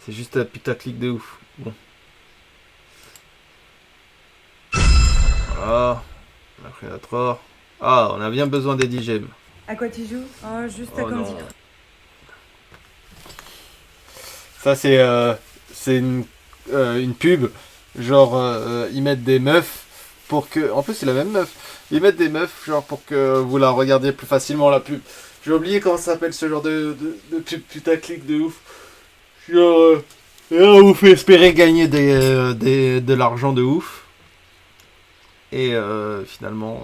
C'est juste un putaclic de ouf. Bon. Voilà. On a pris notre or. Ah, on a bien besoin des 10 gemmes. À quoi tu joues? Oh, juste à Candy Crush. Ça, c'est une pub. Genre, ils mettent des meufs pour que... En plus, c'est la même meuf. Ils mettent des meufs, genre, pour que vous la regardiez plus facilement, la pub. J'ai oublié comment ça s'appelle ce genre de pub putaclic de ouf. Genre, on vous fait espérer gagner de l'argent de ouf. Et finalement,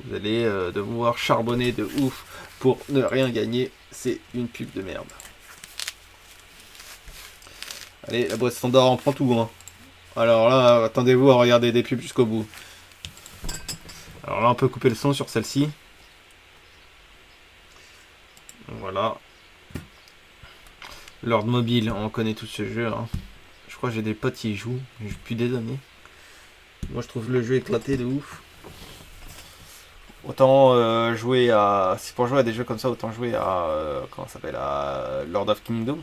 vous allez devoir charbonner de ouf pour ne rien gagner. C'est une pub de merde. Allez, la boîte standard, on prend tout, hein. Alors là, attendez-vous à regarder des pubs jusqu'au bout. Alors là, on peut couper le son sur celle-ci. Voilà. Lord Mobile, on connaît tout ce jeu, hein. Je crois que j'ai des potes qui y jouent depuis des années. Moi, je trouve le jeu éclaté de ouf. Autant jouer à... Si pour jouer à des jeux comme ça, autant jouer à... comment ça s'appelle? À Lord of Kingdom.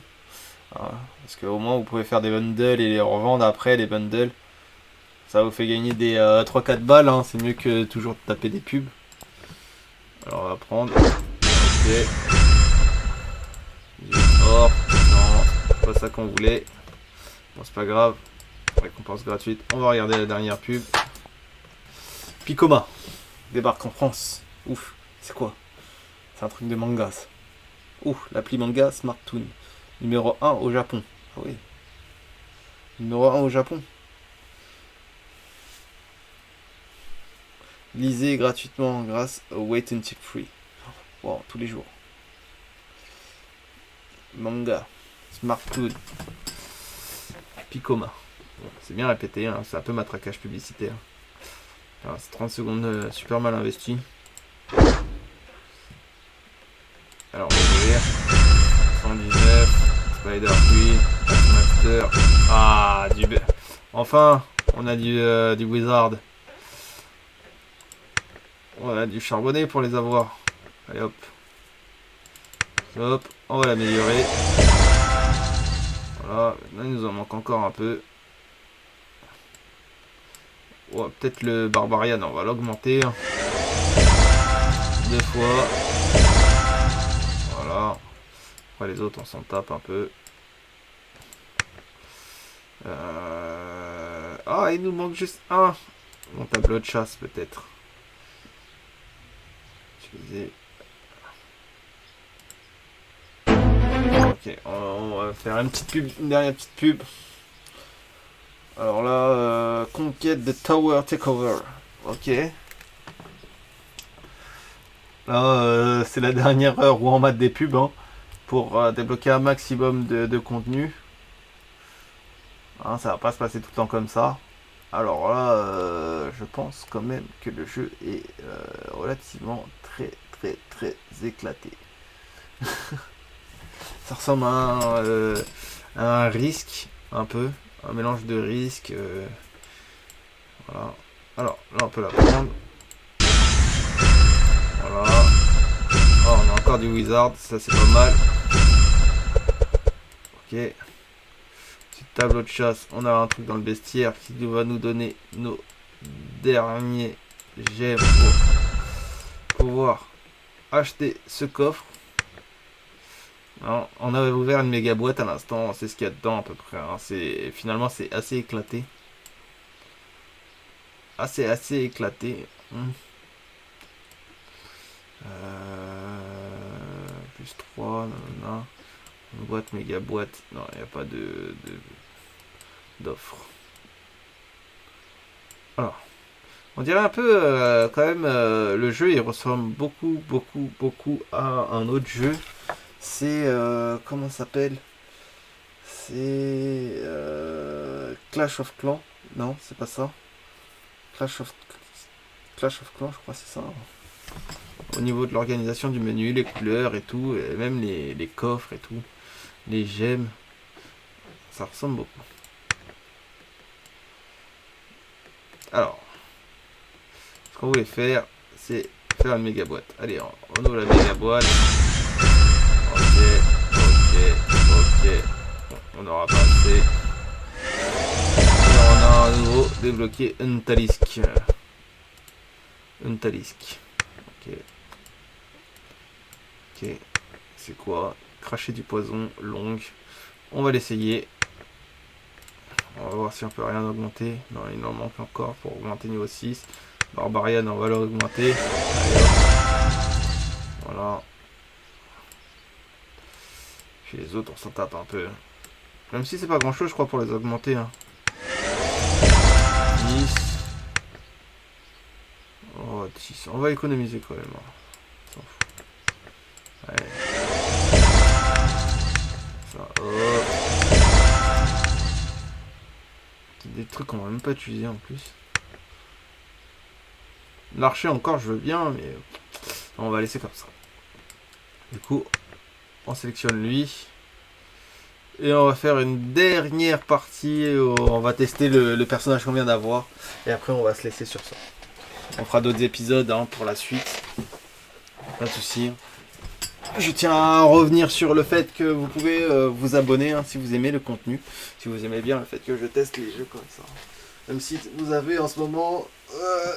Parce qu'au moins, vous pouvez faire des bundles et les revendre après, les bundles. Ça vous fait gagner des 3-4 balles, hein. C'est mieux que toujours de taper des pubs. Alors, on va prendre... Ok. Or. Non, c'est pas ça qu'on voulait. Bon, c'est pas grave. Récompense gratuite. On va regarder la dernière pub. Picoma débarque en France. Ouf, c'est quoi? C'est un truc de manga, ça. Ouf, l'appli manga SmartToon. Numéro 1 au Japon. Ah oui. Numéro 1 au Japon. Lisez gratuitement grâce au Wait Until Free. Wow, tous les jours. Manga. SmartToon. Picoma. Bon, c'est bien répété, hein. C'est un peu matraquage publicitaire. Alors, c'est 30 secondes super mal investi. Alors, on va ouvrir. 119. Spider Queen. Master. Ah, enfin, on a du Wizard. On a du charbonné pour les avoir. Allez hop. Hop, on va l'améliorer. Voilà, maintenant il nous en manque encore un peu. Oh, peut-être le Barbarian, on va l'augmenter. 2 fois. Voilà. Après les autres, on s'en tape un peu. Ah, il nous manque juste un. Mon tableau de chasse, peut-être. Utiliser. Ok, on va faire une petite pub, une dernière petite pub. Alors là, conquête de Tower Takeover. Ok. Là, c'est la dernière heure où on mate des pubs, hein, pour débloquer un maximum de contenu. Hein, ça va pas se passer tout le temps comme ça. Alors là, je pense quand même que le jeu est relativement très éclaté. Ça ressemble à un risque, un peu. un mélange de risques. Voilà. Alors, là, on peut la prendre. Voilà. Oh, on a encore du wizard, ça c'est pas mal. Ok. Petit tableau de chasse, on a un truc dans le bestiaire qui va nous donner nos derniers gemmes pour pouvoir acheter ce coffre. Alors, on avait ouvert une méga boîte à l'instant, c'est ce qu'il y a dedans à peu près. Hein. Finalement c'est assez éclaté. Assez éclaté. Plus 3, non. Une boîte, méga boîte. Non, il n'y a pas d'offre. Alors, on dirait un peu quand même le jeu il ressemble beaucoup à un autre jeu. C'est comment ça s'appelle? C'est Clash of Clans. Non, c'est pas ça. Clash of Clans, je crois que c'est ça. Au niveau de l'organisation du menu, les couleurs et tout, et même les coffres et tout, les gemmes, ça ressemble beaucoup. Alors, ce qu'on voulait faire, c'est faire une méga boîte. Allez, on ouvre la méga boîte. Ok. Bon, on n'aura pas assez. Et on a à nouveau débloqué un talisque. Ok. C'est quoi? Cracher du poison, longue. On va l'essayer. On va voir si on peut rien augmenter. Non, il en manque encore pour augmenter niveau 6. Barbarian, on va l'augmenter. Voilà. Puis les autres, on s'en tape un peu. Même si c'est pas grand chose, je crois, pour les augmenter. Hein. 10. Oh, 10. On va économiser quand même. Hein. On s'en fout. Allez. Ça, hop. Des trucs qu'on va même pas utiliser en plus. L'archer encore, je veux bien, mais on va laisser comme ça. Du coup, on sélectionne lui. Et on va faire une dernière partie où on va tester le personnage qu'on vient d'avoir. Et après, on va se laisser sur ça. On fera d'autres épisodes hein, pour la suite. Pas de soucis. Je tiens à revenir sur le fait que vous pouvez vous abonner hein, si vous aimez le contenu. Si vous aimez bien le fait que je teste les jeux comme ça. Même si vous avez en ce moment...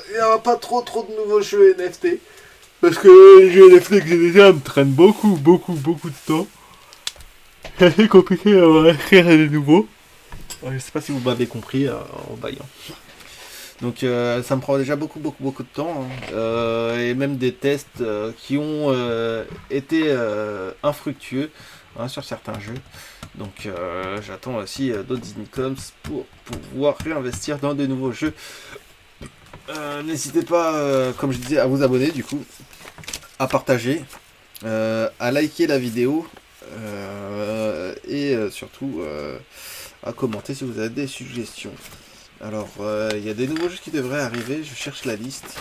il n'y a pas trop de nouveaux jeux NFT. Parce que les jeux NFT que j'ai déjà me traînent beaucoup de temps. C'est assez compliqué à écrire des nouveaux. Je sais pas si vous m'avez compris en baillant. Donc ça me prend déjà beaucoup de temps. Hein. Et même des tests qui ont été infructueux hein, sur certains jeux. Donc j'attends aussi d'autres incomes pour pouvoir réinvestir dans de nouveaux jeux. N'hésitez pas, comme je disais, à vous abonner du coup, à partager, à liker la vidéo et surtout à commenter si vous avez des suggestions. Alors, il y a des nouveaux jeux qui devraient arriver, je cherche la liste.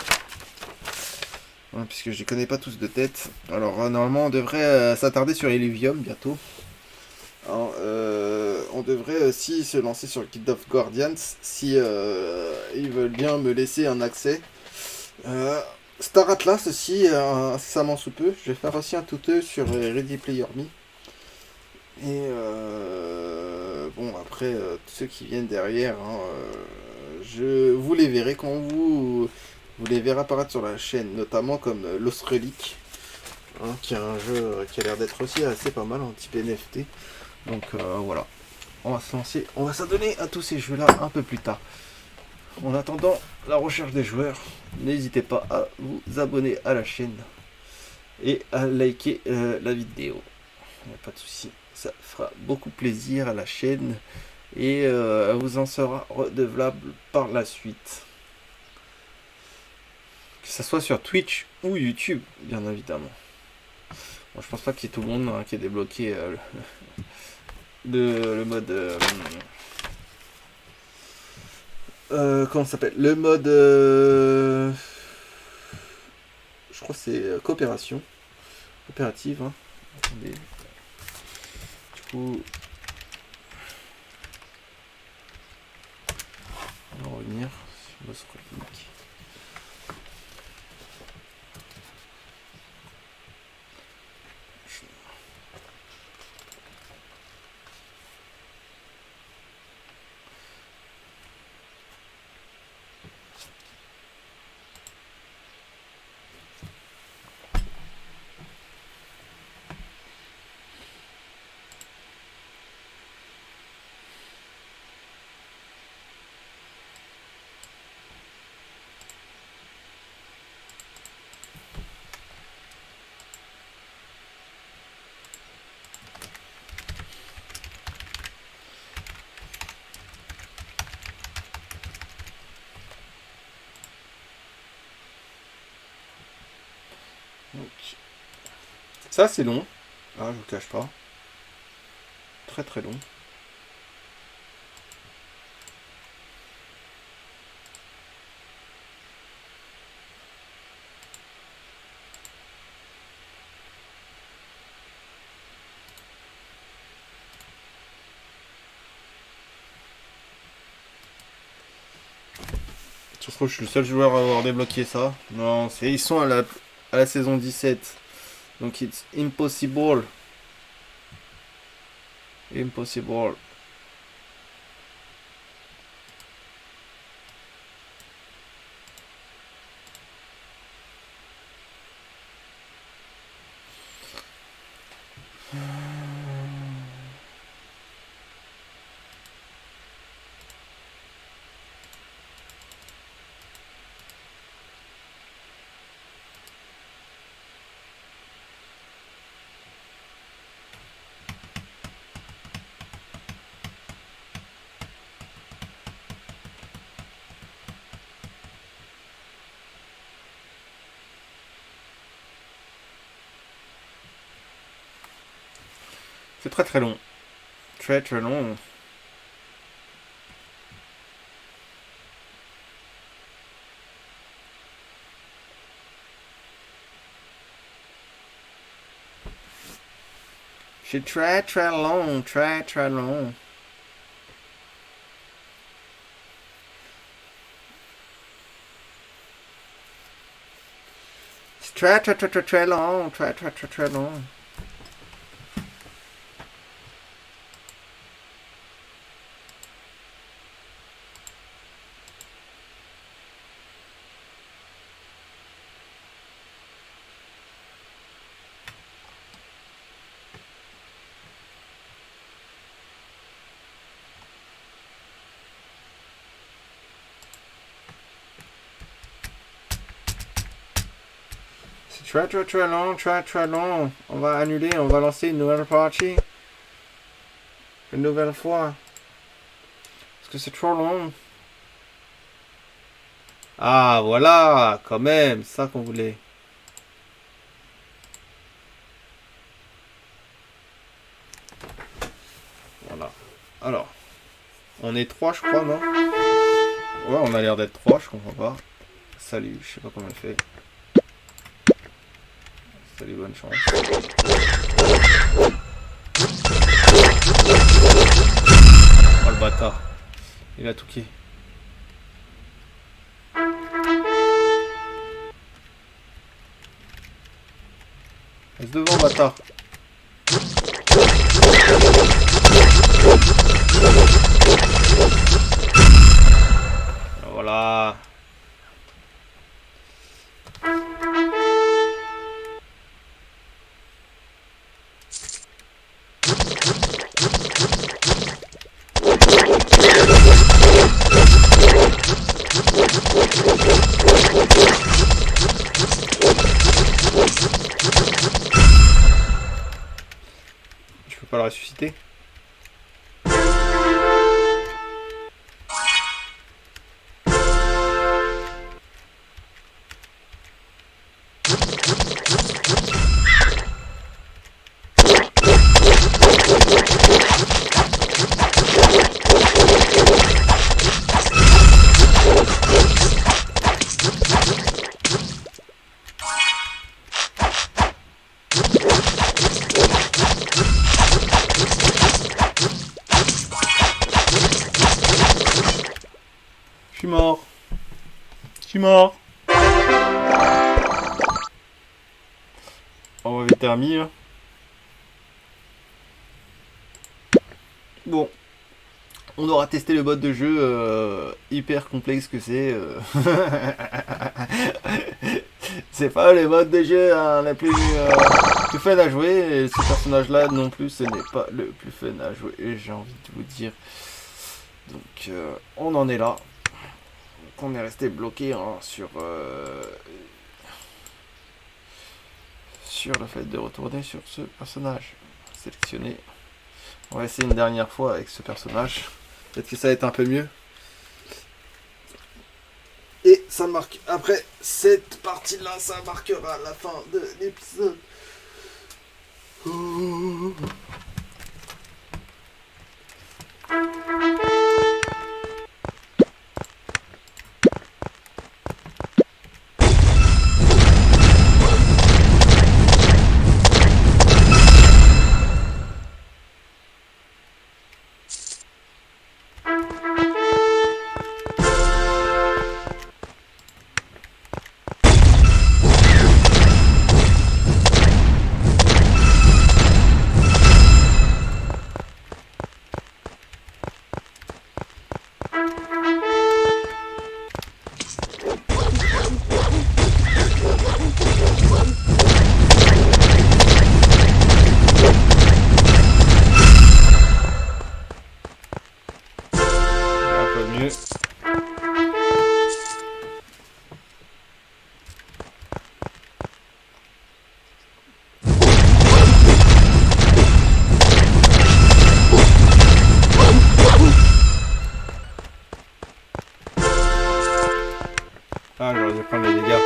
Hein, puisque je les connais pas tous de tête. Alors, normalement, on devrait s'attarder sur Illuvium bientôt. Alors, on devrait aussi se lancer sur Guild of Guardians si ils veulent bien me laisser un accès. Star Atlas aussi, incessamment sous peu. Je vais faire aussi un tuto sur Ready Player Me. Et bon, après, ceux qui viennent derrière, hein, vous les verrez quand vous les verrez apparaître sur la chaîne, notamment comme Lost Relic, hein, qui est un jeu qui a l'air d'être aussi assez pas mal en type NFT. Donc voilà, on va se lancer, on va s'adonner à tous ces jeux-là un peu plus tard. En attendant la recherche des joueurs, n'hésitez pas à vous abonner à la chaîne et à liker la vidéo. Il n'y a pas de souci. Ça fera beaucoup plaisir à la chaîne et vous en sera redevable par la suite. Que ce soit sur Twitch ou YouTube, bien évidemment. Bon, je pense pas qu'il y ait tout le monde hein, qui ait débloqué le mode... comment ça s'appelle? Le mode... je crois que c'est coopérative. Hein. Attendez. boss relique. Donc, ça c'est long. Ah, je vous cache pas. Très très long. Je trouve que je suis le seul joueur à avoir débloqué ça. Non, ils sont à la saison 17. Donc it's impossible. Impossible. C'est très très long. Très très long. C'est très très long. Très très long. C'est très très très très très long. Très très très très long. Très très très long, très très long. On va annuler, on va lancer une nouvelle partie. Une nouvelle fois. Parce que c'est trop long. Ah voilà, quand même, ça qu'on voulait. Voilà. Alors. On est 3 je crois, non? Ouais, on a l'air d'être 3, je comprends pas. Salut, je sais pas comment elle fait. Salut, bonne chance. Oh le bâtard. Il a tout qui. Reste devant, bâtard. Voilà. Je peux pas le ressusciter. Je suis mort. suis mort. On va vite terminer. Bon. On aura testé le mode de jeu hyper complexe que c'est. C'est pas le mode de jeu le plus fun à jouer. Et ce personnage-là non plus, ce n'est pas le plus fun à jouer. Et j'ai envie de vous dire. Donc, on en est là. Donc, on est resté bloqué sur le fait de retourner sur ce personnage. Sélectionner. On va essayer une dernière fois avec ce personnage. Peut-être que ça va être un peu mieux. Et ça marque. Après cette partie-là, ça marquera la fin de l'épisode. Ah, j'aurais dû prendre les dégâts.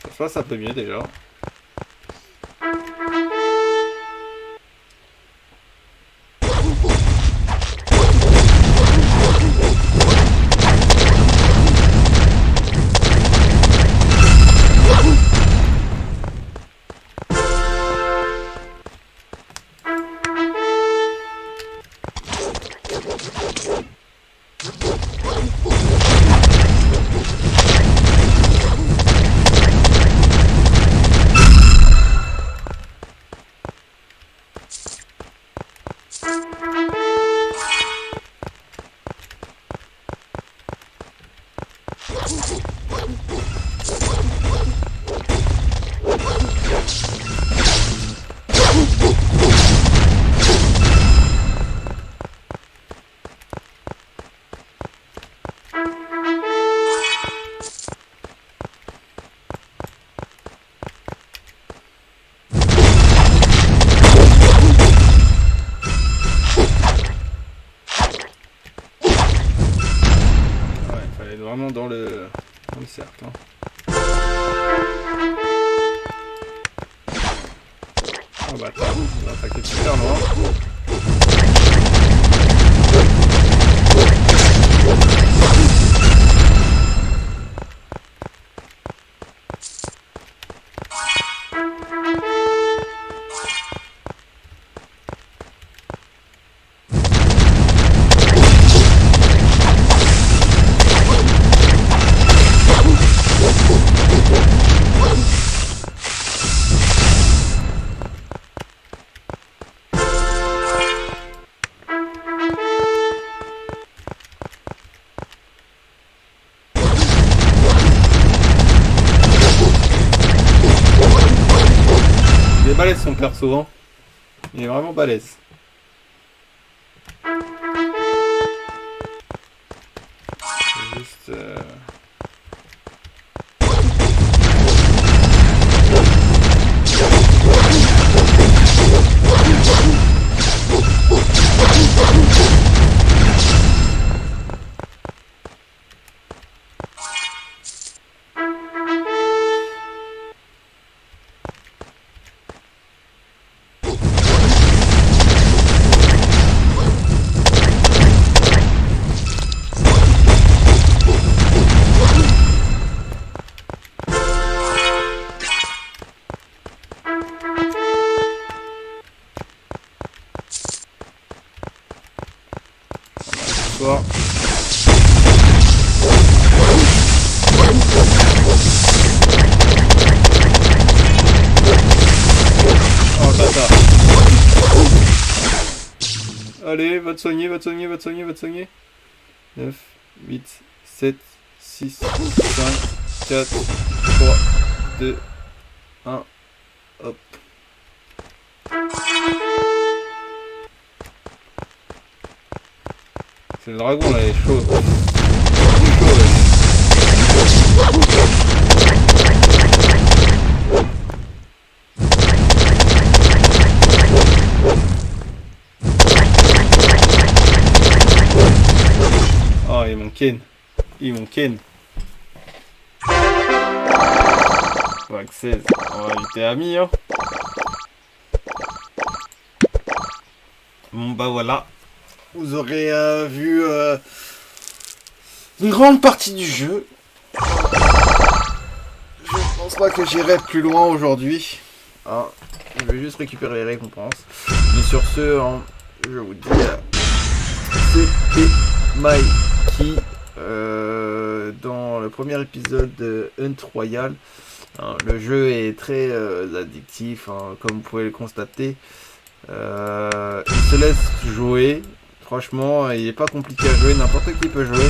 Je pense que ça peut mieux déjà. Vraiment dans le cercle. Oh bah attends, on va attaquer super loin. Il est balèze son perso, hein. Il est vraiment balèze. Juste... Allez, va te soigner, va te soigner, va te soigner, va te soigner. 9, 8, 7, 6, 5, 4, 3, 2, 1. Hop. C'est le dragon là, il est chaud. Il est chaud là. Oh, il m'en ken. Il m'en ken. Ouais, 16. On va éviter ami, hein. Bon, bah voilà. Vous aurez vu une grande partie du jeu. Je pense pas que j'irai plus loin aujourd'hui. Hein, je vais juste récupérer les récompenses. Mais sur ce, hein, je vous dis, c'était Mikey dans le premier épisode de Hunt Royal. Hein, le jeu est très addictif, hein, comme vous pouvez le constater. Il se laisse jouer. Franchement, il n'est pas compliqué à jouer, n'importe qui peut jouer.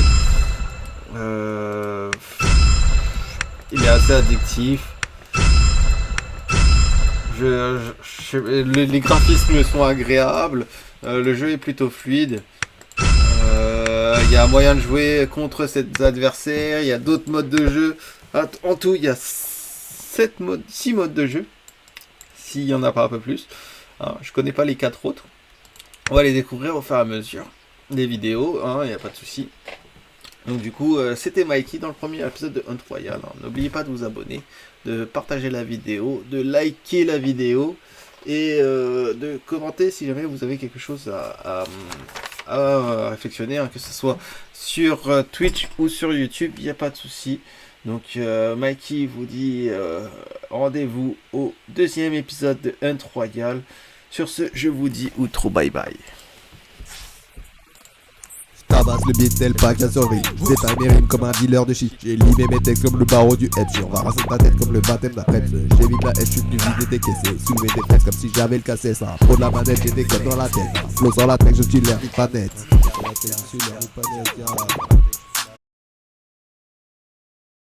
Il est assez addictif. Les graphismes sont agréables. Le jeu est plutôt fluide. Il y a moyen de jouer contre ses adversaires. Il y a d'autres modes de jeu. En tout, il y a 6 modes de jeu. S'il n'y en a pas un peu plus. Je connais pas les 4 autres. On va les découvrir au fur et à mesure des vidéos, il n'y a pas de souci. Donc du coup, c'était Mikey dans le premier épisode de Hunt Royal. N'oubliez pas de vous abonner, de partager la vidéo, de liker la vidéo et de commenter si jamais vous avez quelque chose à réflexionner, que ce soit sur Twitch ou sur YouTube, il n'y a pas de souci. Donc Mikey vous dit rendez-vous au deuxième épisode de Hunt Royal. Sur ce, je vous dis outro, bye bye. Tabasse le beat tel pas qu'à survie. J'détaille mes rimes comme un dealer de shit. J'ai limé mes textes comme le barreau du head. J'embarrasse ta tête comme le baptême d'après. J'évite la haine, j'suis venu vider des caissés. Soulever des fraises comme si j'avais le cassé. Ça pro de la manette, j'ai des codes dans la tête. Flow sur la tête, je suis l'air pas net.